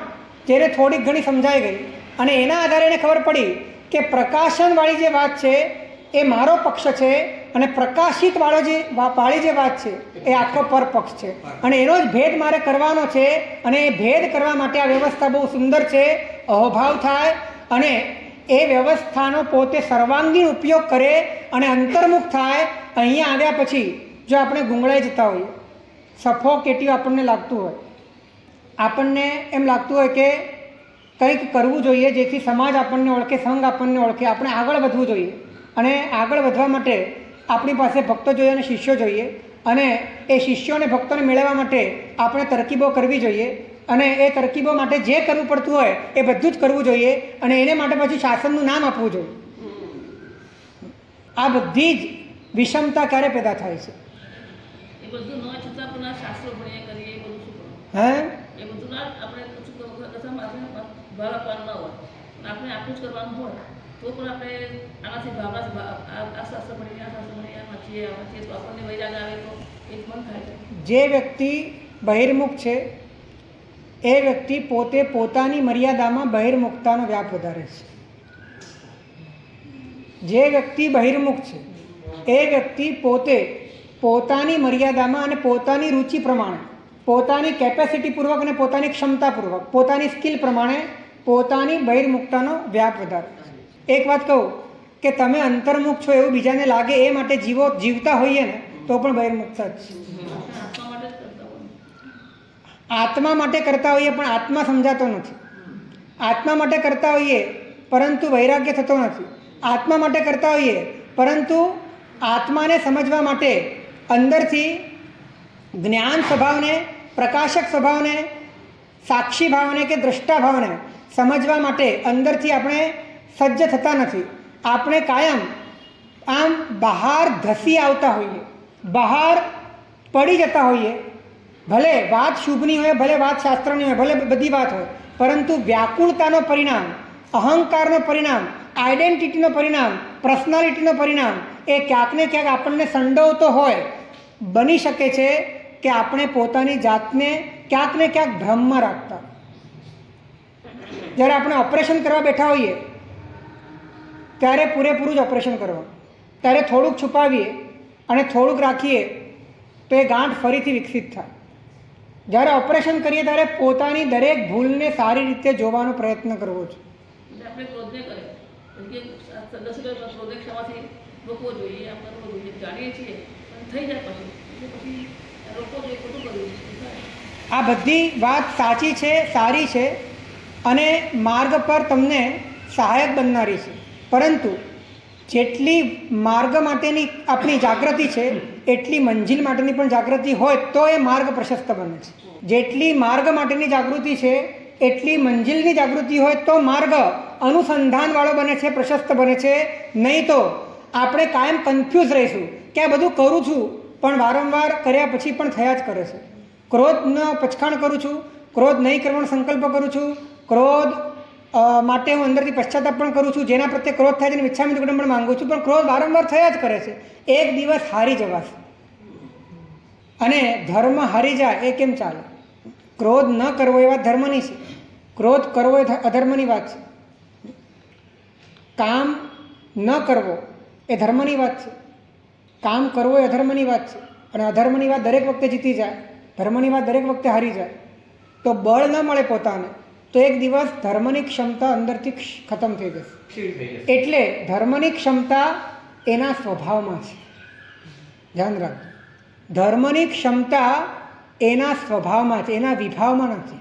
C: જેને થોડીક ઘણી સમજાઈ ગઈ અને એના આધારે એને ખબર પડી કે પ્રકાશનવાળી જે વાત છે એ મારો પક્ષ છે અને પ્રકાશિતવાળો વાળી જે વાત છે એ આખો પરપક્ષ છે અને એનો જ ભેદ મારે કરવાનો છે. અને એ ભેદ કરવા માટે આ વ્યવસ્થા બહુ સુંદર છે. અહોભાવ થાય અને એ વ્યવસ્થાનો પોતે સર્વાંગીણ ઉપયોગ કરે અને અંતર્મુખ થાય. અહીંયા આવ્યા પછી જો આપણે ગુંગળાઈ જતા હોઈએ, સફોકેટિવ આપણને લાગતું હોય, આપણને એમ લાગતું હોય કે કંઈક કરવું જોઈએ જેથી સમાજ આપણને ઓળખે, સંઘ આપણને ઓળખે, આપણે આગળ વધવું જોઈએ અને આગળ વધવા માટે આપણી પાસે ભક્તો જોઈએ અને શિષ્યો જોઈએ અને એ શિષ્યોને ભક્તોને મેળવવા માટે આપણે તરકીબો કરવી જોઈએ અને એ તરકીબો માટે જે કરવું પડતું હોય એ બધું જ કરવું જોઈએ અને એને માટે પછી શાસનનું નામ આપવું જોઈએ. આ બધી જ વિષમતા ક્યારે પેદા થાય છે?
B: એ બધું ન છતાં પણ આ શાસ્ત્રો ભણીએ કરીએ એ બધું શું કરવું?
C: હે
B: એ બધું ના આપણે શું કરવું? કથામાં આપણે ભાવ આપવાનું ન હોય, આપણે આટલું જ કરવાનું હોય તો પણ આપણે આનાથી આ શાસ્ત્ર ભણીએ, આ શાસ્ત્ર ભણીએ, આ વાંચીએ તો આપણને વૈરાગ આવે તો એક મન થાય છે. જે
C: વ્યક્તિ બહિર્મુખ છે એ વ્યક્તિ પોતે પોતાની મર્યાદામાં બહિર્મુખતાનો વ્યાપ વધારે છે. જે વ્યક્તિ બહિર્મુખ છે એ વ્યક્તિ પોતે પોતાની મર્યાદામાં અને પોતાની રુચિ પ્રમાણે, પોતાની કેપેસિટીપૂર્વક અને પોતાની ક્ષમતાપૂર્વક, પોતાની સ્કિલ પ્રમાણે પોતાની બહિર્મુખતાનો વ્યાપ વધારે છે. એક વાત કહું કે તમે અંતર્મુખ છો એવું બીજાને લાગે એ માટે જીવતા હોઈએ ને તો પણ બહિર્મુખતા જ છે. આત્મા માટે કરતા હોઈએ પણ આત્મા સમજાતો નથી. આત્મા માટે કરતા હોઈએ પરંતુ વૈરાગ્ય થતો નથી. આત્મા માટે કરતા હોઈએ, પરંતુ આત્માને સમજવા માટે અંદરથી જ્ઞાન સ્વભાવને, પ્રકાશક સ્વભાવને, સાક્ષી ભાવને કે દ્રષ્ટા ભાવને સમજવા માટે અંદરથી આપણે સજ્જ થતા નથી. આપણે કાયમ આમ બહાર ધસી આવતા હોઈએ, બહાર પડી જતા હોઈએ. ભલે વાત શુભની હોય, ભલે વાત શાસ્ત્રની હોય, ભલે બધી વાત હોય, પરંતુ વ્યાકુળતાનો પરિણામ, અહંકારનો પરિણામ, આઈડેન્ટિટીનો પરિણામ, પર્સનાલિટીનો પરિણામ એ ક્યાંક ને ક્યાંક આપણને સંડોવતો હોય. બની શકે છે કે આપણે પોતાની જાતને ક્યાંક ને ક્યાંક ભ્રમમાં રાખતા. જ્યારે આપણે ઓપરેશન કરવા બેઠા હોઈએ ત્યારે પૂરેપૂરું જ ઓપરેશન કરવા, ત્યારે થોડુંક છુપાવીએ અને થોડુંક રાખીએ તો એ ગાંઠ ફરીથી વિકસિત થાય. જ્યારે ઓપરેશન કરીએ ત્યારે પોતાની દરેક ભૂલને સારી રીતે જોવાનો પ્રયત્ન કરવો છે.
B: આપણે ક્રોધને કરે ક્રોધને ક્ષમાથી રોકવો જોઈએ, આમ કરવો જોઈએ, જાણીએ છીએ પણ થઈ જાય પછી રોકવો જોઈએ, ખોટું કરવું જોઈએ.
C: આ બધી વાત સાચી છે, સારી છે અને માર્ગ પર તમને સહાયક બનનારી છે. પરંતુ જેટલી માર્ગ માટેની આપણી જાગૃતિ છે એટલી મંજિલ માટેની પણ જાગૃતિ હોય તો એ માર્ગ પ્રશસ્ત બને છે. જેટલી માર્ગ માટેની જાગૃતિ છે એટલી મંજિલની જાગૃતિ હોય તો માર્ગ અનુસંધાનવાળો બને છે, પ્રશસ્ત બને છે. નહીં તો આપણે કાયમ કન્ફ્યુઝ રહીશું કે આ બધું કરું છું પણ વારંવાર કર્યા પછી પણ થયા જ કરે છે. ક્રોધનો પચખાણ કરું છું, ક્રોધ નહીં કરવાનો સંકલ્પ કરું છું, ક્રોધ માટે હું અંદરથી પશ્ચાતાપ પણ કરું છું, જેના પ્રત્યે ક્રોધ થાય છે ઈચ્છામિત પણ માંગુ છું, પણ ક્રોધ વારંવાર થયા જ કરે છે. એક દિવસ હારી જવાશે. અને ધર્મ હારી જાય એ કેમ ચાલે? ક્રોધ ન કરવો એ વાત ધર્મની છે, ક્રોધ કરવો એ અધર્મની વાત છે. કામ ન કરવો એ ધર્મની વાત છે, કામ કરવો એ અધર્મની વાત છે. અને અધર્મની વાત દરેક વખતે જીતી જાય, ધર્મની વાત દરેક વખતે હારી જાય. તો બળ ન મળે પોતાને તો એક દિવસ ધર્મની ક્ષમતા અંદરથી ખતમ થઈ જશે. એટલે ધર્મની ક્ષમતા એના સ્વભાવમાં છે. ધ્યાન રાખજો, ધર્મની ક્ષમતા એના સ્વભાવમાં છે, એના વિભાવમાં નથી.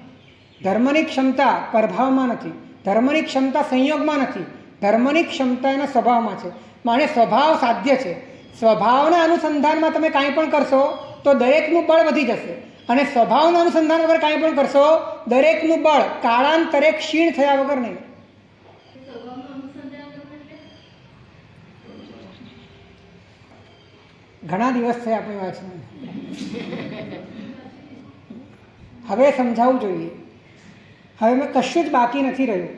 C: ધર્મની ક્ષમતા પ્રભાવમાં નથી, ધર્મની ક્ષમતા સંયોગમાં નથી, ધર્મની ક્ષમતા એના સ્વભાવમાં છે. માને સ્વભાવ સાધ્ય છે. સ્વભાવના અનુસંધાનમાં તમે કાંઈ પણ કરશો તો દરેકનું બળ વધી જશે. અને સ્વભાવના અનુસંધાન વગર કાંઈ પણ કરશો દરેકનું બળ કાળાંતરે ક્ષીણ થયા વગર નહીં. ઘણા દિવસ થયા આપણી વાત હવે સમજાવવું જોઈએ. હવે મેં કશું જ બાકી નથી રહ્યું.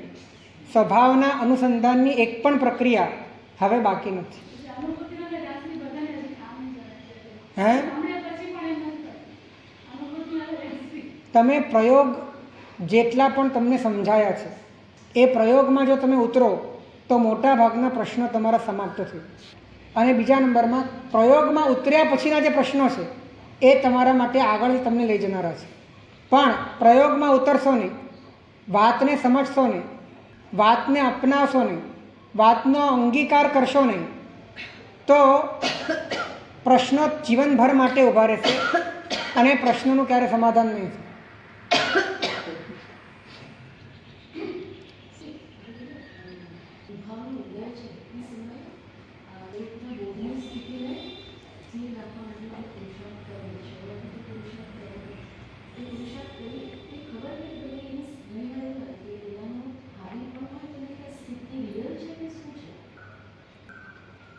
C: સ્વભાવના અનુસંધાનની એક પણ પ્રક્રિયા હવે બાકી નથી. હે તમે પ્રયોગ જેટલા પણ તમને સમજાયા છે એ પ્રયોગમાં જો તમે ઉતરો તો મોટા ભાગના પ્રશ્નો તમારા સમાપ્ત થશે. અને બીજા નંબરમાં પ્રયોગમાં ઉતર્યા પછીના જે પ્રશ્નો છે એ તમારા માટે આગળ તમને લઈ જનારા છે. પણ પ્રયોગમાં ઉતરશો નહીં, વાતને સમજશો નહીં, વાતને અપનાવશો નહીં, વાતનો અંગીકાર કરશો નહીં તો પ્રશ્નો જીવનભર માટે ઊભા રહેશે અને પ્રશ્નોનું ક્યારે સમાધાન નહીં થાય.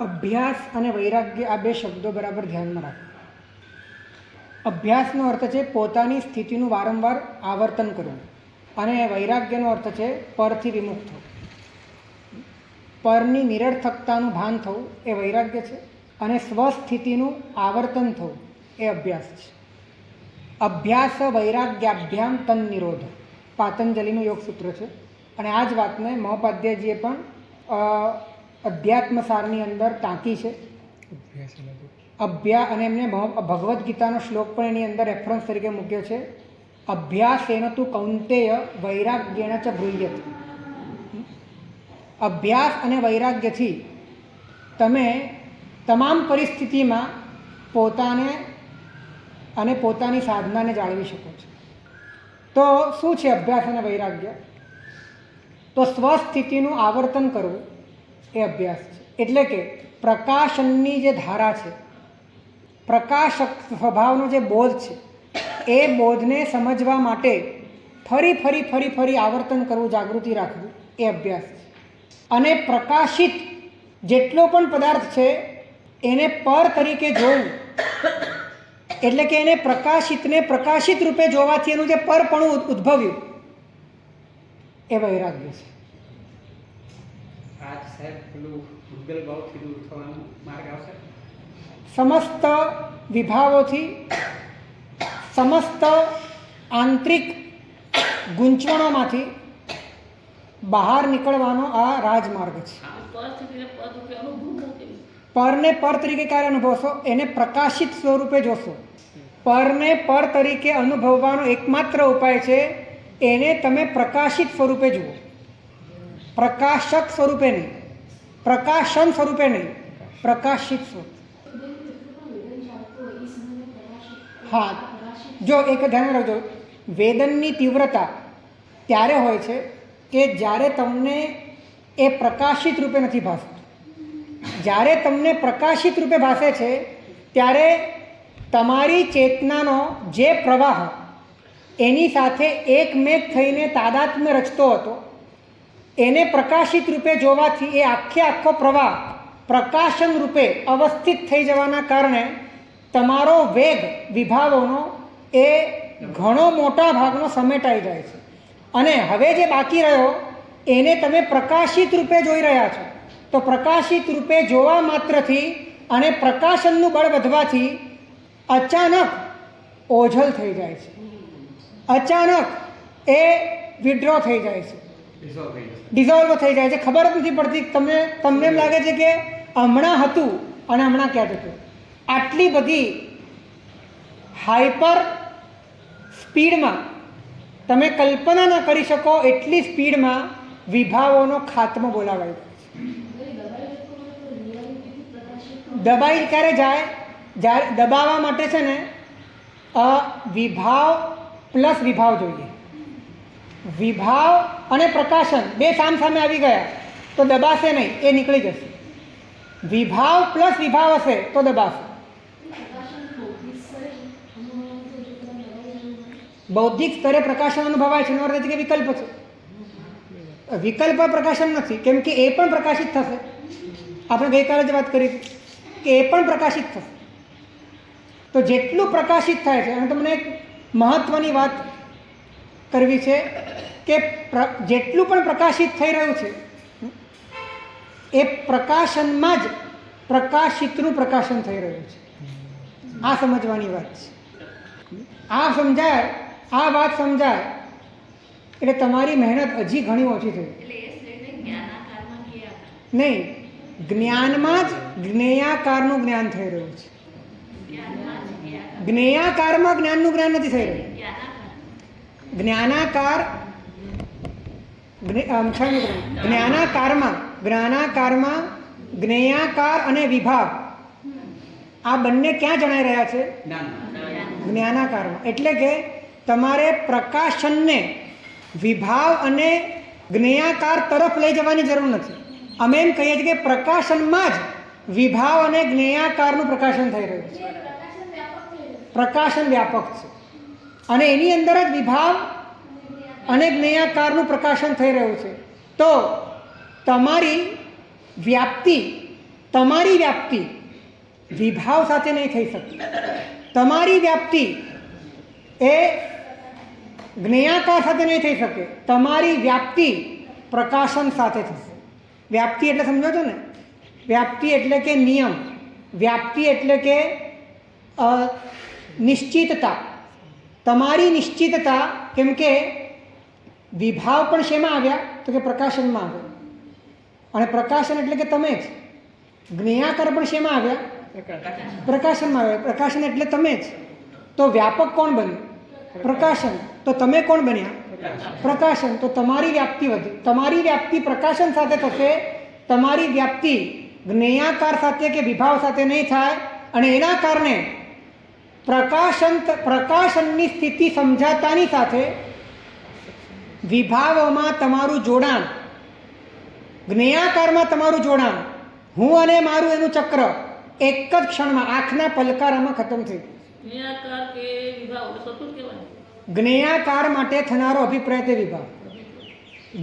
C: અભ્યાસ અને વૈરાગ્ય આ બે શબ્દો બરાબર ધ્યાનમાં રાખો. અભ્યાસનો અર્થ છે પોતાની સ્થિતિનું વારંવાર આવર્તન કરવું અને વૈરાગ્યનો અર્થ છે પરથી વિમુખ થવું. પરની નિરર્થકતાનું ભાન થવું એ વૈરાગ્ય છે અને સ્વસ્થિતિનું આવર્તન થવું એ અભ્યાસ છે. અભ્યાસ વૈરાગ્યાભ્યામ તન નિરોધ પાતંજલિનું યોગસૂત્ર છે. અને આ જ વાતને મહોપાધ્યાયજીએ પણ અધ્યાત્મસારની અંદર ટાંકી છે. અને એમને ભગવદ્ ગીતાનો શ્લોક પણ એની અંદર રેફરન્સ તરીકે મૂક્યો છે. અભ્યાસેન તુ કૌંતેય વૈરાગ્યેણ ચ બ્રૂયતે. અભ્યાસ અને વૈરાગ્યથી તમે તમામ પરિસ્થિતિમાં પોતાને અને પોતાની સાધનાને જાળવી શકો છો. તો શું છે અભ્યાસ અને વૈરાગ્ય? તો સ્વસ્થિતિનું આવર્તન કરવું એ અભ્યાસ છે. એટલે કે પ્રકાશનની જે ધારા છે, પ્રકાશક સ્વભાવનો જે બોધ છે, એ બોધને સમજવા માટે ફરી ફરી ફરી ફરી આવર્તન કરવું, જાગૃતિ રાખવું એ અભ્યાસ છે. અને પ્રકાશિત જેટલો પણ પદાર્થ છે એને પર તરીકે જોવું, એટલે કે એને પ્રકાશિતને પ્રકાશિત રૂપે જોવાથી એનું જે પરપણું ઉદ્ભવ્યું એ વૈરાગ્ય છે.
A: આજ સાહેબ પેલું ભૂગલ ભાવથી દૂર થવાનો માર્ગ આવશે.
C: સમસ્ત વિભાવોથી, સમસ્ત આંતરિક ગૂંચવણોમાંથી બહાર નીકળવાનો આ રાજમાર્ગ છે.
B: પરિસ્થિતિને પદ રૂપે અનુભવ કેવી
C: પરને પર તરીકે ક્યારે અનુભવશો? એને પ્રકાશિત સ્વરૂપે જોશો. પરને પર તરીકે અનુભવવાનો એકમાત્ર ઉપાય છે એને તમે પ્રકાશિત સ્વરૂપે જુઓ, પ્રકાશક સ્વરૂપે નહીં, પ્રકાશન સ્વરૂપે નહીં, પ્રકાશિત સ્વરૂપે. હા, જો એક ધ્યાન રાખજો, વેદનની તીવ્રતા ત્યારે હોય છે કે જ્યારે તમને એ પ્રકાશિત રૂપે નથી ભાસતું. જ્યારે તમને પ્રકાશિત રૂપે ભાસે છે ત્યારે તમારી ચેતનાનો જે પ્રવાહ એની સાથે એકમેક થઈને તાદાત્મ્ય રચતો હતો એને પ્રકાશિત રૂપે જોવાથી એ આખો પ્રવાહ પ્રકાશન રૂપે અવસ્થિત થઈ જવાના કારણે તમારો વેગ વિભાવોનો એ ઘણો મોટા ભાગનો સમેટાઈ જાય છે. અને હવે જે બાકી રહ્યો એને તમે પ્રકાશિત રૂપે જોઈ રહ્યા છો. તો પ્રકાશિત રૂપે જોવા માત્રથી અને પ્રકાશનનું બળ વધવાથી અચાનક ઓઝલ થઈ જાય છે, અચાનક એ વિડ્રો થઈ જાય છે, ડિઝોલ્વ થઈ જાય છે. ખબર જ નથી પડતી. તમને એમ લાગે છે કે હમણાં હતું અને હમણાં ક્યાં જતું. આટલી બધી હાઈપર સ્પીડમાં તમે કલ્પના ન કરી શકો એટલી સ્પીડમાં વિભાવોનો ખાત્મો બોલાવાય છે. દબાઈ ક્યારે જાય? જ્યારે દબાવવા માટે છે ને વિભાવ પ્લસ વિભાવ જોઈએ. વિભાવ અને પ્રકાશન બે સામ સામે આવી ગયા તો દબાશે નહીં, એ નીકળી જશે. વિભાવ પ્લસ વિભાવ હશે તો દબાશે. બૌદ્ધિક સ્તરે પ્રકાશન અનુભવાય છે એનો અર્થ છે કે વિકલ્પ છે. વિકલ્પ પ્રકાશન નથી, કેમ કે એ પણ પ્રકાશિત થશે. આપણે ગઈકાલે જ વાત કરી કે એ પણ પ્રકાશિત થશે. તો જેટલું પ્રકાશિત થાય છે, અને તમને એક મહત્ત્વની વાત કરવી છે કે જેટલું પણ પ્રકાશિત થઈ રહ્યું છે એ પ્રકાશનમાં જ પ્રકાશિતનું પ્રકાશન થઈ રહ્યું છે. આ સમજવાની વાત છે. આ સમજાય, આ વાત સમજાય એટલે તમારી મહેનત હજી ઘણી ઓછી થઈ. નહીં, જ્ઞાનમાં જ જ્ઞેયાકારનું જ્ઞાન થઈ રહ્યું છે. જ્ઞેયાકારમાં જ્ઞાનનું જ્ઞાન નથી થઈ રહ્યું. જ્ઞાનાકારમાં જ્ઞેયાકાર અને વિભાગ આ બંને ક્યાં જણાઈ રહ્યા છે? જ્ઞાનાકારમાં. એટલે કે તમારે પ્રકાશનને વિભાવ અને જ્ઞેયાકાર તરફ લઈ જવાની જરૂર નથી. અમે એમ કહીએ છીએ કે પ્રકાશનમાં જ વિભાવ અને જ્ઞેયાકારનું પ્રકાશન થઈ રહ્યું છે. પ્રકાશન વ્યાપક છે અને એની અંદર જ વિભાવ અને જ્ઞેયાકારનું પ્રકાશન થઈ રહ્યું છે. તો તમારી વ્યાપ્તિ વિભાવ સાથે નહીં થઈ શકે. તમારી વ્યાપ્તિ એ જ્ઞેયાકાર સાથે નહીં થઈ શકે. તમારી વ્યાપ્તિ પ્રકાશન સાથે થશે. વ્યાપ્તિ એટલે સમજો છો ને? વ્યાપ્તિ એટલે કે નિયમ, વ્યાપ્તિ એટલે કે નિશ્ચિતતા. તમારી નિશ્ચિતતા, કેમ કે વિભાવ પણ શેમાં આવ્યા? તો કે પ્રકાશનમાં આવ્યા. અને પ્રકાશન એટલે કે તમે જ. જ્ઞેયાકાર પણ શેમાં આવ્યા? પ્રકાશનમાં આવ્યા. પ્રકાશન એટલે તમે જ. તો વ્યાપક કોણ બન્યું? પ્રકાશન. તો તમે કોણ બન્યા? પ્રકાશન. તો તમારી વ્યાપ્તિ વધી. તમારી વ્યાપ્તિ પ્રકાશન સાથે થશે. તમારી વ્યાપ્તિ જ્ઞેયાકાર સાથે કે વિભાવ સાથે નહીં થાય. અને એના કારણે પ્રકાશનની સ્થિતિ સમજાતાની સાથે વિભાવોમાં તમારું જોડાણ જ્ઞેયાકારમાં તમારું જોડાણ, હું અને મારું એનું ચક્ર એક જ ક્ષણમાં આંખના પલકારામાં ખતમ થઈ ગયું.
B: નિરાકાર કે વિભાવ સતુર કહેવાય.
C: જ્ઞેયાકાર માટે થનારો અભિપ્રાય તે વિભાગ,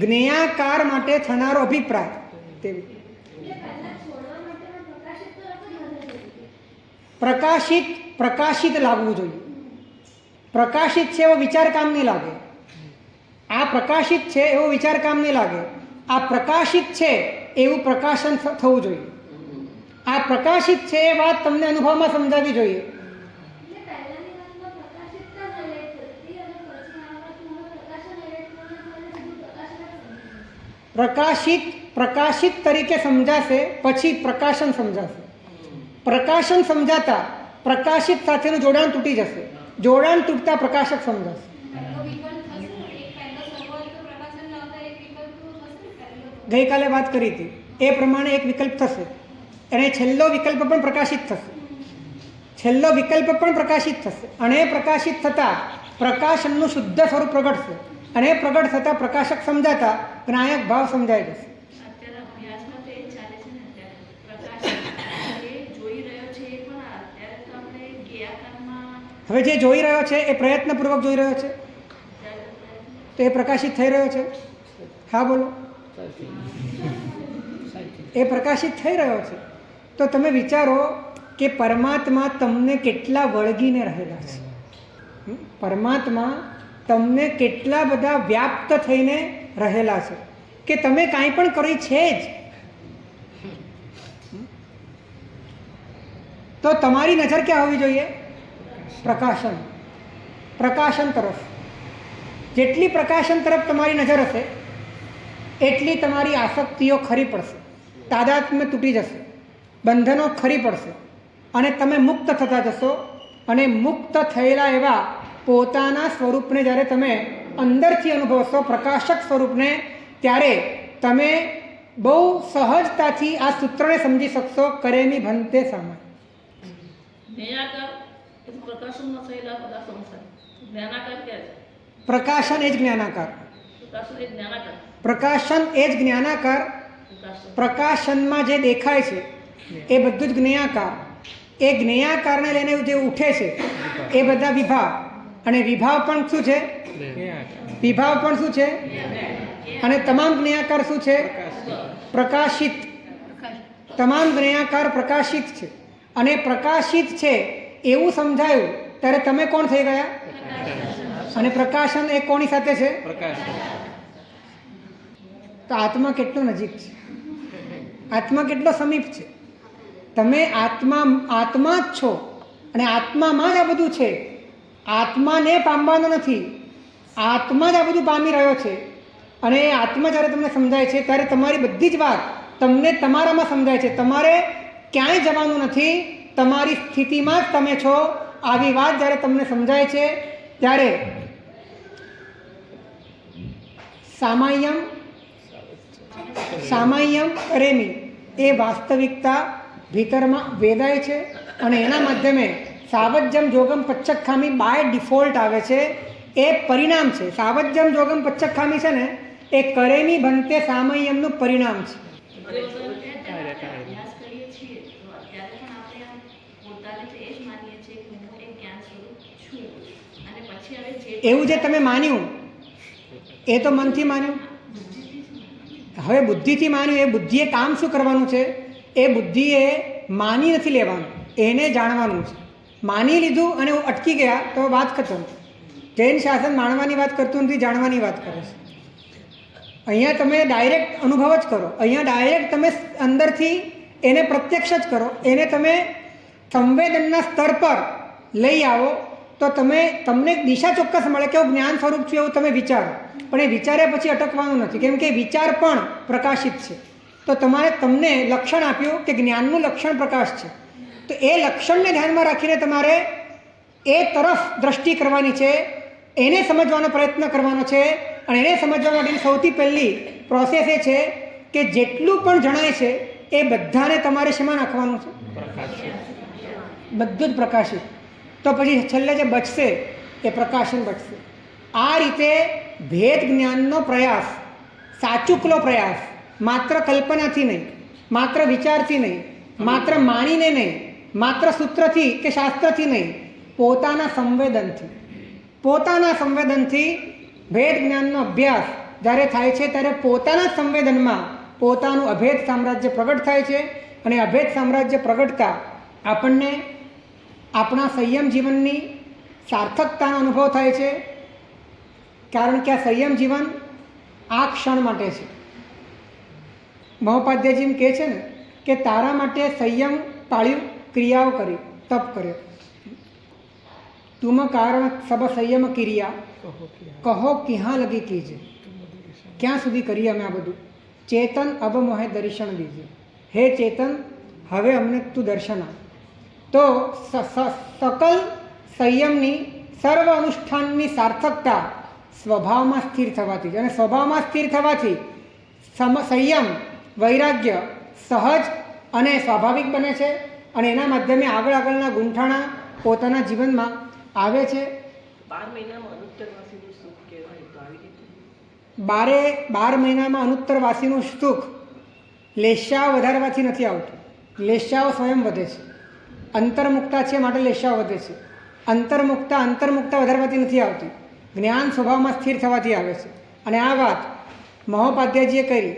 C: જ્ઞેયાકાર માટે થનારો અભિપ્રાય તે પ્રકાશિત પ્રકાશિત લાગવું જોઈએ. પ્રકાશિત છે એવો વિચાર કામ નહીં લાગે. આ પ્રકાશિત છે એવો વિચાર કામ નહીં લાગે. આ પ્રકાશિત છે એવું પ્રકાશન થવું જોઈએ. આ પ્રકાશિત છે એ વાત તમને અનુભવમાં સમજાવવી જોઈએ. પ્રકાશિત પ્રકાશિત તરીકે સમજાશે, પછી પ્રકાશન સમજાશે. પ્રકાશન સમજાતા પ્રકાશિત સાથેનું જોડાણ તૂટી જશે, જોડાણ તૂટતા પ્રકાશક સમજાશે. ગઈકાલે વાત કરી હતી એ પ્રમાણે એક વિકલ્પ થશે અને છેલ્લો વિકલ્પ પણ પ્રકાશિત થશે. છેલ્લો વિકલ્પ પણ પ્રકાશિત થશે અને પ્રકાશિત થતાં પ્રકાશનનું શુદ્ધ સ્વરૂપ પ્રગટશે અને પ્રગટ થતાં પ્રકાશક સમજાતા જ્ઞાયક ભાવ સમજાઈ જશે.
B: અત્યારે અભ્યાસમાં તો એ ચાલે છે ને, અત્યારે પ્રકાશ જે જોઈ રહ્યો છે એ પણ અત્યારે તો આપણે જ્ઞેયાકારમાં
C: હવે જે જોઈ રહ્યો છે એ પ્રયત્નપૂર્વક જોઈ રહ્યો છે તો એ પ્રકાશિત થઈ રહ્યો છે. હા બોલો. એ પ્રકાશિત થઈ રહ્યો છે તો તમે વિચારો કે પરમાત્મા તમને કેટલા વળગીને રહેલા છે. પરમાત્મા તમને કેટલા બધા વ્યાપ્ત થઈને રહેલા છે કે તમે કાંઈ પણ કરી છે જ તો તમારી નજર ક્યાં હોવી જોઈએ? પ્રકાશન, પ્રકાશન તરફ. જેટલી પ્રકાશન તરફ તમારી નજર હશે એટલી તમારી આસક્તિઓ ખરી પડશે, તાદાત્મ્ય તૂટી જશે, બંધનો ખરી પડશે અને તમે મુક્ત થતા જશો. અને મુક્ત થયેલા એવા પોતાના સ્વરૂપને જ્યારે તમે અંદરથી અનુભવશો, પ્રકાશક સ્વરૂપને, ત્યારે તમે બહુ સહજતાથી આ સૂત્રને સમજી શકશો. કરેમી ભંતે સામાન્ય.
B: જ્ઞેયાકાર એ પ્રકાશનમાં થયેલા બધા સંસાર. જ્ઞાનાકાર ક્યાં છે?
C: પ્રકાશન એ જ જ્ઞાનાકાર.
B: પ્રકાશન એ જ્ઞાનાકાર.
C: પ્રકાશન એ જ જ્ઞાનાકાર. પ્રકાશનમાં જે દેખાય છે એ બધું જ જ્ઞેયાકાર. એ જ્ઞેયાકારને લઈને જે ઉઠે છે એ બધા વિભાવ. અને વિભાવ પણ શું છે? વિભાવ પણ શું છે? અને તમામ જ્ઞેયાકાર શું છે? પ્રકાશિત. તમામ જ્ઞેયાકાર પ્રકાશિત છે. અને પ્રકાશિત છે એવું સમજાયું ત્યારે તમે કોણ થઈ ગયા? અને પ્રકાશન એ કોની સાથે છે? તો આત્મા કેટલો નજીક છે, આત્મા કેટલો સમીપ છે. તમે આત્મા જ છો અને આત્મામાં જ આ બધું છે. આત્માને પામવાનો નથી, આત્મા જ આ બધું પામી રહ્યો છે. અને એ આત્મા જ્યારે તમને સમજાય છે ત્યારે તમારી બધી જ વાત તમને તમારામાં સમજાય છે. તમારે ક્યાંય જવાનું નથી, તમારી સ્થિતિમાં જ તમે છો. આવી વાત જ્યારે તમને સમજાય છે ત્યારે સામાયમ કરેમી એ વાસ્તવિકતા ભીતરમાં વેદાય છે. અને એના માધ્યમે સાવજ્યમ જોગમ પચ્ચખામી બાય ડિફોલ્ટ આવે છે. એ પરિણામ છે. સાવજ્યમ જોગમ પચ્ચખામી છે ને એ કરેમી બનતે સામયમનું પરિણામ છે.
B: અભ્યાસ કરીએ છીએ તો અત્યારે પણ આપણે આમ પોતાને તો એ જ માનીએ છીએ કે હું એક જ્ઞાન સ્વરૂપ છું. અને પછી હવે જે
C: એવું જે તમે માન્યું એ તો મનથી માન્યું. હવે બુદ્ધિથી માન્યું. એ બુદ્ધિએ કામ શું કરવાનું છે? એ બુદ્ધિએ માની નથી લેવાનું, એને જાણવાનું છે. માની લીધું અને અટકી ગયા તો વાત ખતમ. જૈન શાસન માણવાની વાત કરતું નથી, જાણવાની વાત કરે છે. અહીંયા તમે ડાયરેક્ટ અનુભવ જ કરો. અહીંયા ડાયરેક્ટ તમે અંદરથી એને પ્રત્યક્ષ જ કરો. એને તમે સંવેદનના સ્તર પર લઈ આવો તો તમને દિશા ચોક્કસ મળે કે હું જ્ઞાન સ્વરૂપ છું એવું તમે વિચારો. પણ એ વિચાર્યા પછી અટકવાનું નથી, કેમ કે વિચાર પણ પ્રકાશિત છે. તો તમને લક્ષણ આપ્યું કે જ્ઞાનનું લક્ષણ પ્રકાશ છે. તો એ લક્ષણને ધ્યાનમાં રાખીને તમારે એ તરફ દ્રષ્ટિ કરવાની છે, એને સમજવાનો પ્રયત્ન કરવાનો છે. અને એને સમજવા માટેની સૌથી પહેલી પ્રોસેસ એ છે કે જેટલું પણ જણાય છે એ બધાને તમારે શેમાં નાખવાનું છે? બધું જ પ્રકાશિત. તો પછી છેલ્લે જે બચશે એ પ્રકાશન બચશે. આ રીતે ભેદ જ્ઞાનનો પ્રયાસ, સાચુકલો પ્રયાસ, માત્ર કલ્પનાથી નહીં, માત્ર વિચારથી નહીં, માત્ર માણીને નહીં, માત્ર સૂત્રથી કે શાસ્ત્રથી નહીં, પોતાના સંવેદનથી ભેદ જ્ઞાનનો અભ્યાસ જ્યારે થાય છે ત્યારે પોતાના જ સંવેદનમાં પોતાનું અભેદ સામ્રાજ્ય પ્રગટ થાય છે. અને અભેદ સામ્રાજ્ય પ્રગટતા આપણને આપણા સંયમ જીવનની સાર્થકતાનો અનુભવ થાય છે. કારણ કે આ સંયમ જીવન આ ક્ષણ માટે છે. મહોપાધ્યાયજી એમ કહે છે ને કે તારા માટે સંયમ પાળ્યું, ક્રિયાઓ કરી, તપ કર્યો. તુમ કારણ સબ સંયમ ક્રિયા કહો ક્યાં લગી કીજે. ક્યાં સુધી કરીએ અમે આ બધું? ચેતન અબ મોહે દર્શન દીજે. હે ચેતન, હવે અમને તું દર્શન આપ. તો સકલ સંયમની સર્વ અનુષ્ઠાનની સાર્થકતા સ્વભાવમાં સ્થિર થવાથી, અને સ્વભાવમાં સ્થિર થવાથી સંયમ, વૈરાગ્ય સહજ અને સ્વાભાવિક બને છે. અને એના માધ્યમે આગળના ગૂંઠાણા પોતાના જીવનમાં આવે છે.
B: 12 મહિનામાં અનુત્તરવાસીનું સુખ કહેવાય તો આવી રીતે
C: 12 મહિનામાં અનુત્તરવાસીનું સુખ લેશાઓ વધારવાથી નથી આવતું. લેશાઓ સ્વયં વધે છે. અંતર્મુક્તા છે માટે લેશાઓ વધે છે. અંતર્મુક્તા વધારવાથી નથી આવતી. જ્ઞાન સ્વભાવમાં સ્થિર થવાથી આવે છે. અને આ વાત મહોપાધ્યાયજીએ કરી.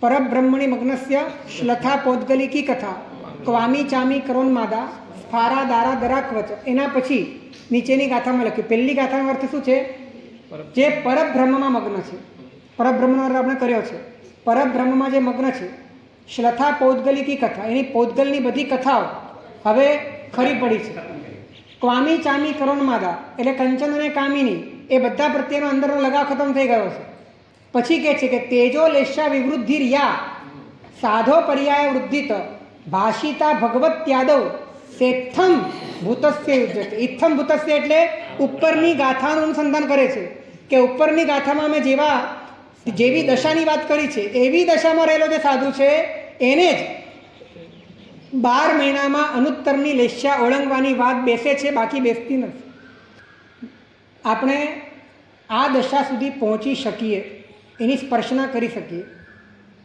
C: પરબ્રહ્મણી મગ્નસ્ય શ્લથા પૌદ્ગલિકી કથા ક્વામી ચામી કરોન્માદા ફારા દારા દરાકવચ. એના પછી નીચેની ગાથામાં લખ્યું. પહેલી ગાથાનો અર્થ શું છે? જે પરબ્રહ્મમાં મગ્ન છે. પરબ્રહ્મનો અર્થ આપણે કર્યો છે. પરબ્રહ્મમાં જે મગ્ન છે, શ્લથા પૌદ્ગલિકી કથા, એની પૌદ્ગલની બધી કથાઓ હવે ખરી પડી છે. ક્વામી ચામી કરોન્માદા એટલે કંચન અને કામિની એ બધા પ્રત્યેનો અંદરનો લગાવ ખતમ થઈ ગયો છે. પછી કહે છે કે તેજો લેશા વિવૃદ્ધિ રિયા સાધો પર્યાય વૃદ્ધિત ભાષિતા ભગવત્યાદવ સેથમ ભૂતસ્ય યુજ્યતે. ઇથમ ભૂતસ્ય એટલે ઉપરની ગાથાનું અનુસંધાન કરે છે કે ઉપરની ગાથામાં અમે જેવી દશાની વાત કરી છે એવી દશામાં રહેલો જે સાધુ છે એને જ 12 મહિનામાં અનુત્તરની લેશ્યા ઓળંગવાની વાત બેસે છે, બાકી બેસતી નથી. આપણે આ દશા સુધી પહોંચી શકીએ, એની સ્પર્શના કરી શકીએ,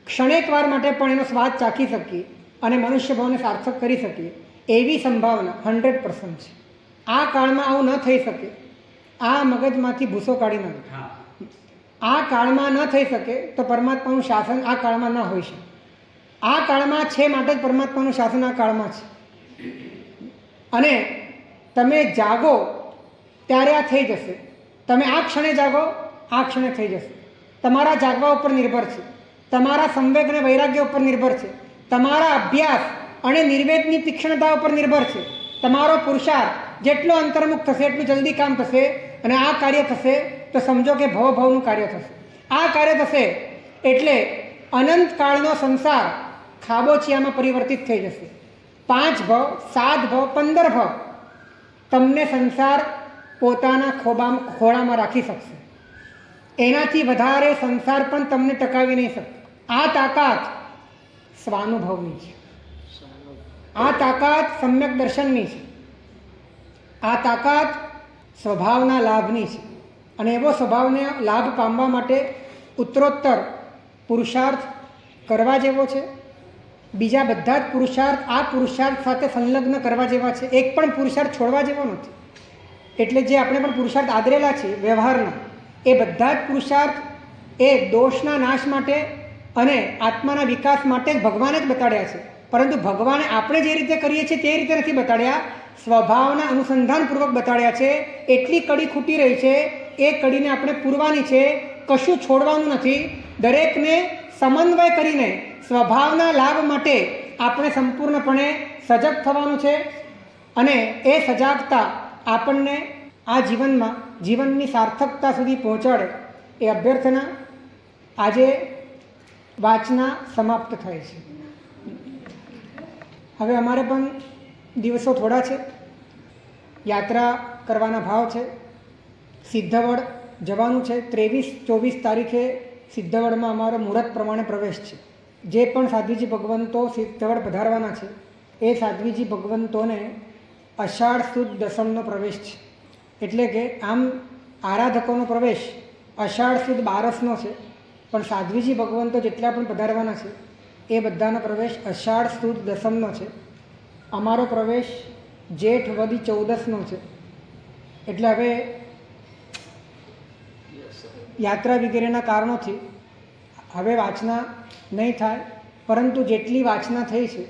C: ક્ષણેક વાર માટે પણ એનો સ્વાદ ચાખી શકીએ અને મનુષ્ય ભાવને સાર્થક કરી શકીએ એવી સંભાવના 100% છે. આ કાળમાં આવું ન થઈ શકે. આ મગજમાંથી ભૂસો કાઢી નાખે. આ કાળમાં ન થઈ શકે તો પરમાત્માનું શાસન આ કાળમાં ન હોઈ શકે. આ કાળમાં છે માટે જ પરમાત્માનું શાસન આ કાળમાં છે. અને તમે જાગો ત્યારે આ થઈ જશે. તમે આ ક્ષણે જાગો, આ ક્ષણે થઈ જશે. તમારા જાગવા ઉપર નિર્ભર છે, તમારા સંવેગ અને વૈરાગ્ય ઉપર નિર્ભર છે, તમારા અભ્યાસ અને નિર્વેદની તીક્ષ્ણતા ઉપર નિર્ભર છે. તમારો પુરુષાર્થ જેટલો અંતર્મુખ થશે એટલું જલ્દી કામ થશે અને આ કાર્ય થશે તો સમજો કે ભવનું કાર્ય થશે. આ કાર્ય થશે એટલે અનંતકાળનો સંસાર ખાબોચિયામાં પરિવર્તિત થઈ જશે. 5 ભવ, 7 ભવ, 15 ભવ તમને સંસાર પોતાના ખોળામાં રાખી શકશે. એનાથી વધારે સંસાર પણ તમને ટકાવી નહીં શકે. આ તાકાત સ્વાનુભવની છે. આ તાકાત સમ્યક દર્શનની છે. આ તાકાત સ્વભાવના લાભની છે. અને એવો સ્વભાવને લાભ પામવા માટે ઉત્તરોત્તર પુરુષાર્થ કરવા જેવો છે. બીજા બધા જ પુરુષાર્થ આ પુરુષાર્થ સાથે સંલગ્ન કરવા જેવા છે. એક પણ પુરુષાર્થ છોડવા જેવો નથી. એટલે જે આપણે પણ પુરુષાર્થ આદરેલા છે વ્યવહારના, એ બધા જ પુરુષાર્થ એ દોષના નાશ માટે અને આત્માના વિકાસ માટે જ ભગવાને જ બતાડ્યા છે. પરંતુ ભગવાને આપણે જે રીતે કરીએ છીએ તે રીતે નથી બતાડ્યા, સ્વભાવના અનુસંધાનપૂર્વક બતાડ્યા છે. એટલી કડી ખૂટી રહી છે, એ કડીને આપણે પૂરવાની છે. કશું છોડવાનું નથી. દરેકને સમન્વય કરીને સ્વભાવના લાભ માટે આપણે સંપૂર્ણપણે સજગ થવાનું છે. અને એ સજાગતા આપણને આ જીવનની સાર્થકતા સુધી પહોંચાડે એ અભ્યર્થના આજે વાંચના સમાપ્ત થાય છે. હવે અમારે પણ દિવસો થોડા છે. યાત્રા કરવાના ભાવ છે. સિદ્ધવડ જવાનું છે. 23-24 તારીખે સિદ્ધવડમાં અમારો મુહૂર્ત પ્રમાણે પ્રવેશ છે. જે પણ સાધ્વીજી ભગવંતો સિદ્ધવડ પધારવાના છે એ સાધ્વીજી ભગવંતોને અષાઢ સુદ દસમનો પ્રવેશ છે. એટલે કે આમ આરાધકોનો પ્રવેશ અષાઢ સુદ 12નો છે પણ સાધ્વીજી ભગવંતો જેટલા પણ પધારવાના છે એ બધાનો પ્રવેશ અષાઢ સુદ દસમનો છે. અમારો પ્રવેશ જેઠ વદી 14નો છે. એટલે હવે યાત્રા વગેરેના કારણોથી હવે વાંચના નહીં થાય, પરંતુ જેટલી વાંચના થઈ છે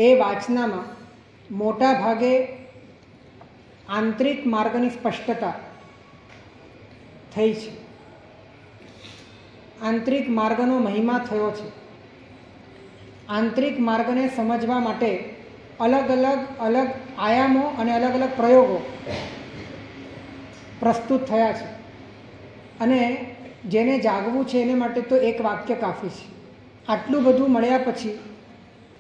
C: એ વાંચનામાં મોટા ભાગે આંતરિક માર્ગની સ્પષ્ટતા થઈ છે. આંતરિક માર્ગનો મહિમા થયો છે. આંતરિક માર્ગને સમજવા માટે અલગ આયામો અને અલગ અલગ પ્રયોગો પ્રસ્તુત થયા છે. અને જેને જાગવું છે એને માટે તો એક વાક્ય કાફી છે. આટલું બધું મળ્યા પછી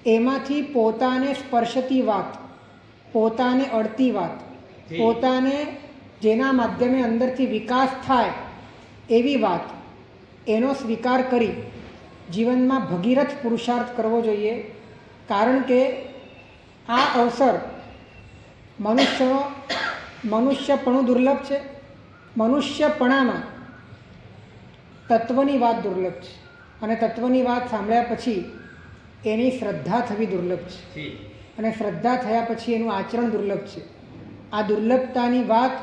C: એમાંથી પોતાને સ્પર્શતી વાત, પોતાને અડતી વાત, પોતાને જેના માધ્યમે અંદરથી વિકાસ થાય એવી વાત, એનો સ્વીકાર કરી જીવનમાં ભગીરથ પુરુષાર્થ કરવો જોઈએ. કારણ કે આ અવસર મનુષ્યપણું દુર્લભ છે. મનુષ્યપણામાં તત્વની વાત દુર્લભ છે, અને તત્વની વાત સાંભળ્યા પછી એની શ્રદ્ધા થવી દુર્લભ છે, અને શ્રદ્ધા થયા પછી એનું આચરણ દુર્લભ છે. આ દુર્લભતાની વાત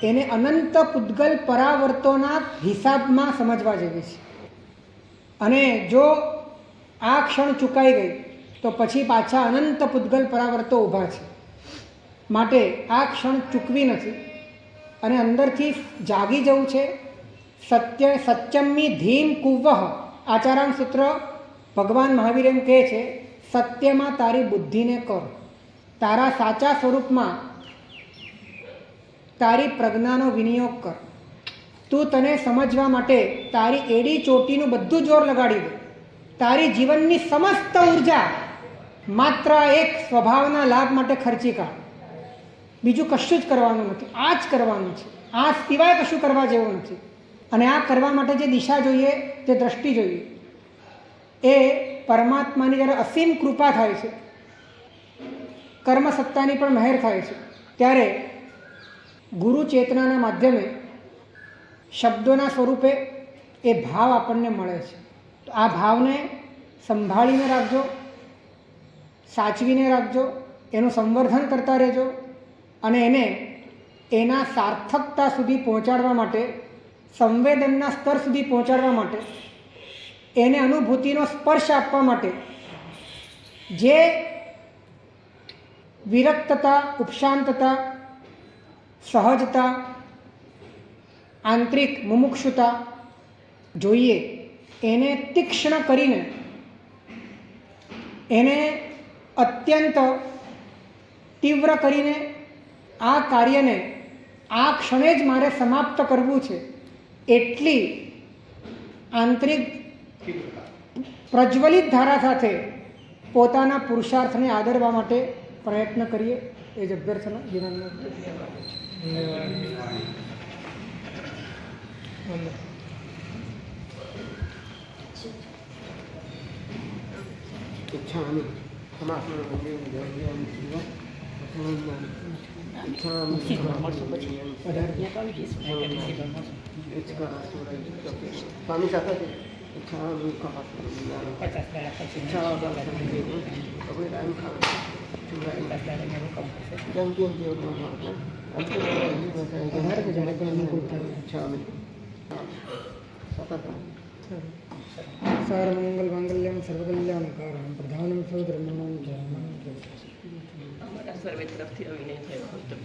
C: એને અનંત પૂતગલ પરાવર્તોના હિસાબમાં સમજવા જેવી છે. અને જો આ ક્ષણ ચૂકાઈ ગઈ તો પછી પાછા અનંત પૂતગલ પરાવર્તો ઊભા છે. માટે આ ક્ષણ ચૂકવી નથી અને અંદરથી જાગી જવું છે. સત્યમ્મી ધીમ કુવહ આચારામ સૂત્ર ભગવાન મહાવીર એમ કહે છે, સત્યમાં તારી બુદ્ધિને કર, તારા સાચા સ્વરૂપમાં તારી પ્રજ્ઞાનો વિનિયોગ કર. તું તને સમજવા માટે તારી એડી ચોટીનું બધું જોર લગાડી દે. તારી જીવનની સમસ્ત ઉર્જા માત્ર એક સ્વભાવના લાભ માટે ખર્ચી કાઢ. બીજું કશું જ કરવાનું નથી. આ જ કરવાનું છે. આ સિવાય કશું કરવા જેવું નથી. અને આ કરવા માટે જે દિશા જોઈએ, જે દ્રષ્ટિ જોઈએ, એ પરમાત્માની જ્યારે અસીમ કૃપા થાય છે, કર્મ સત્તાની પણ મહેર થાય છે, ત્યારે ગુરુ ચેતનાના માધ્યમે શબ્દોના સ્વરૂપે એ ભાવ આપણને મળે છે. તો આ ભાવને સંભાળીને રાખજો, સાચવીને રાખજો, એનું સંવર્ધન કરતા રહેજો, અને એને એના સાર્થકતા સુધી પહોંચાડવા માટે, સંવેદનના સ્તર સુધી પહોંચાડવા માટે, એને અનુભૂતિનો સ્પર્શ આપવા માટે જે વિરક્તતા, ઉપશાંતતા, સહજતા, આંતરિક મુમુક્ષુતા જોઈએ, એને તીક્ષ્ણ કરીને, એને અત્યંત તીવ્ર કરીને આ કાર્યને આ ક્ષણે જ મારે સમાપ્ત કરવું છે એટલી આંતરિક પ્રજ્વલિત ધારા સાથે પોતાના પુરુષાર્થને આદરવા માટે પ્રયત્ન કરીએ. એ જ અભ્યર્થના જીવનમાં
D: इच्छामि स्वामी સાથે इच्छामि
C: सर्वमंगल मांगल्यम सर्वकल्याणकारं प्रधानं सौधर्मं जयमं
B: અમારા સર્વે તરફથી અવિનય થયો હોય તો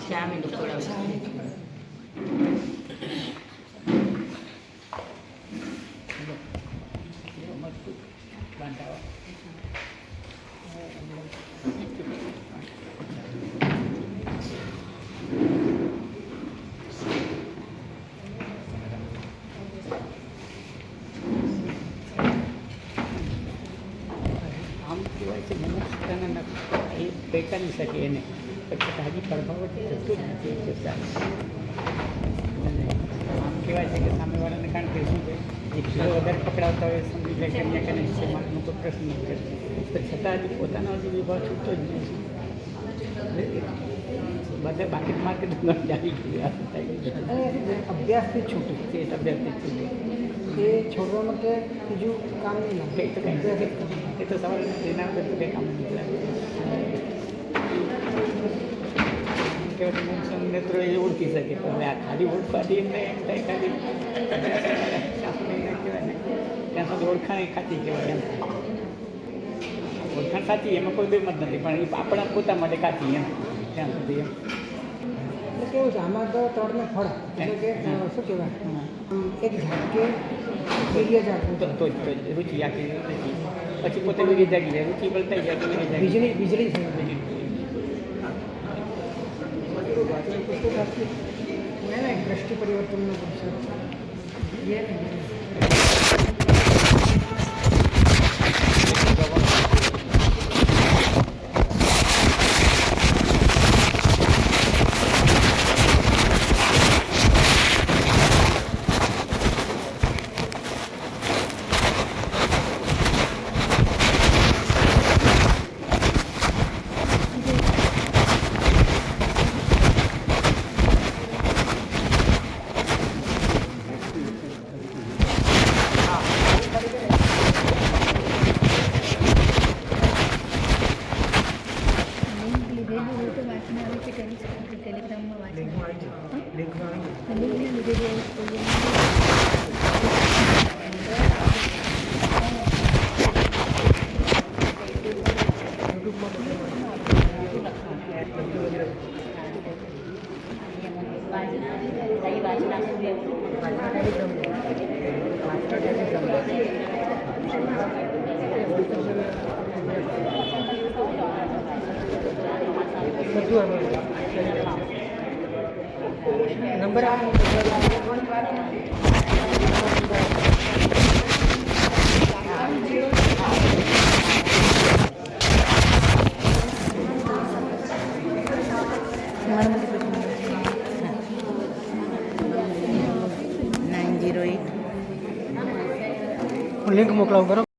B: શ્યામી લોકો
A: આમ કહેવાય છે મનુષ્યતાના એ પહેચાની શકે એને, પછી હજી પ્રભાવ જતું જ નથી. અને આમ કહેવાય છે કે સામેવાળાને કારણ કે શું છે, એ વધારે પકડાવતા હોય સમજી લે કે અહીંયા કને છે, મારનો કોઈ પ્રશ્ન નથી, તો છતાં હજી પોતાનો હજી વિભાવ છૂટતો જ નથી. બધા બાકી માર્કેટ જાણી ગયા
C: અભ્યાસથી છૂટું
A: એ અભ્યાસથી છૂટે.
C: એ છોડવા માટે બીજું કામ નહીં લાગે.
A: એ તો કંઈ એ તો સવાલ નથી એના વગર તો કંઈ કામ નથી કહેવાય મોક્ષ નેત્રો એ ઓળખી શકે પણ હવે આ ખાલી ઓળખવાથી એમને એમ થાય ખાલી કહેવાય ને ત્યાં સુધી ઓળખાણ એ ખાતી કહેવાય એમ. ઓળખાણ સાચી એમાં કોઈ બેમત નથી પણ એ આપણા પોતા માટે કાચી એમ ત્યાં સુધી એમ.
C: એટલે કેવું છે આમાં તો તળને ફળ એટલે કે શું કહેવાય એક ઝાટકે વીર્ય જાગવું
A: તો જ રુચિ આખી રુચિ પછી પોતે વીર્ય જાગી જાય રુચિ બળતાઈ જાય તો વીર્ય જાગી
C: વીજળી થઈ
A: જાય.
C: દ્રષ્ટિ પરિવર્તનનો પુરુષાર્થ ये नहीं नंबर लिंक मोकलाव करो.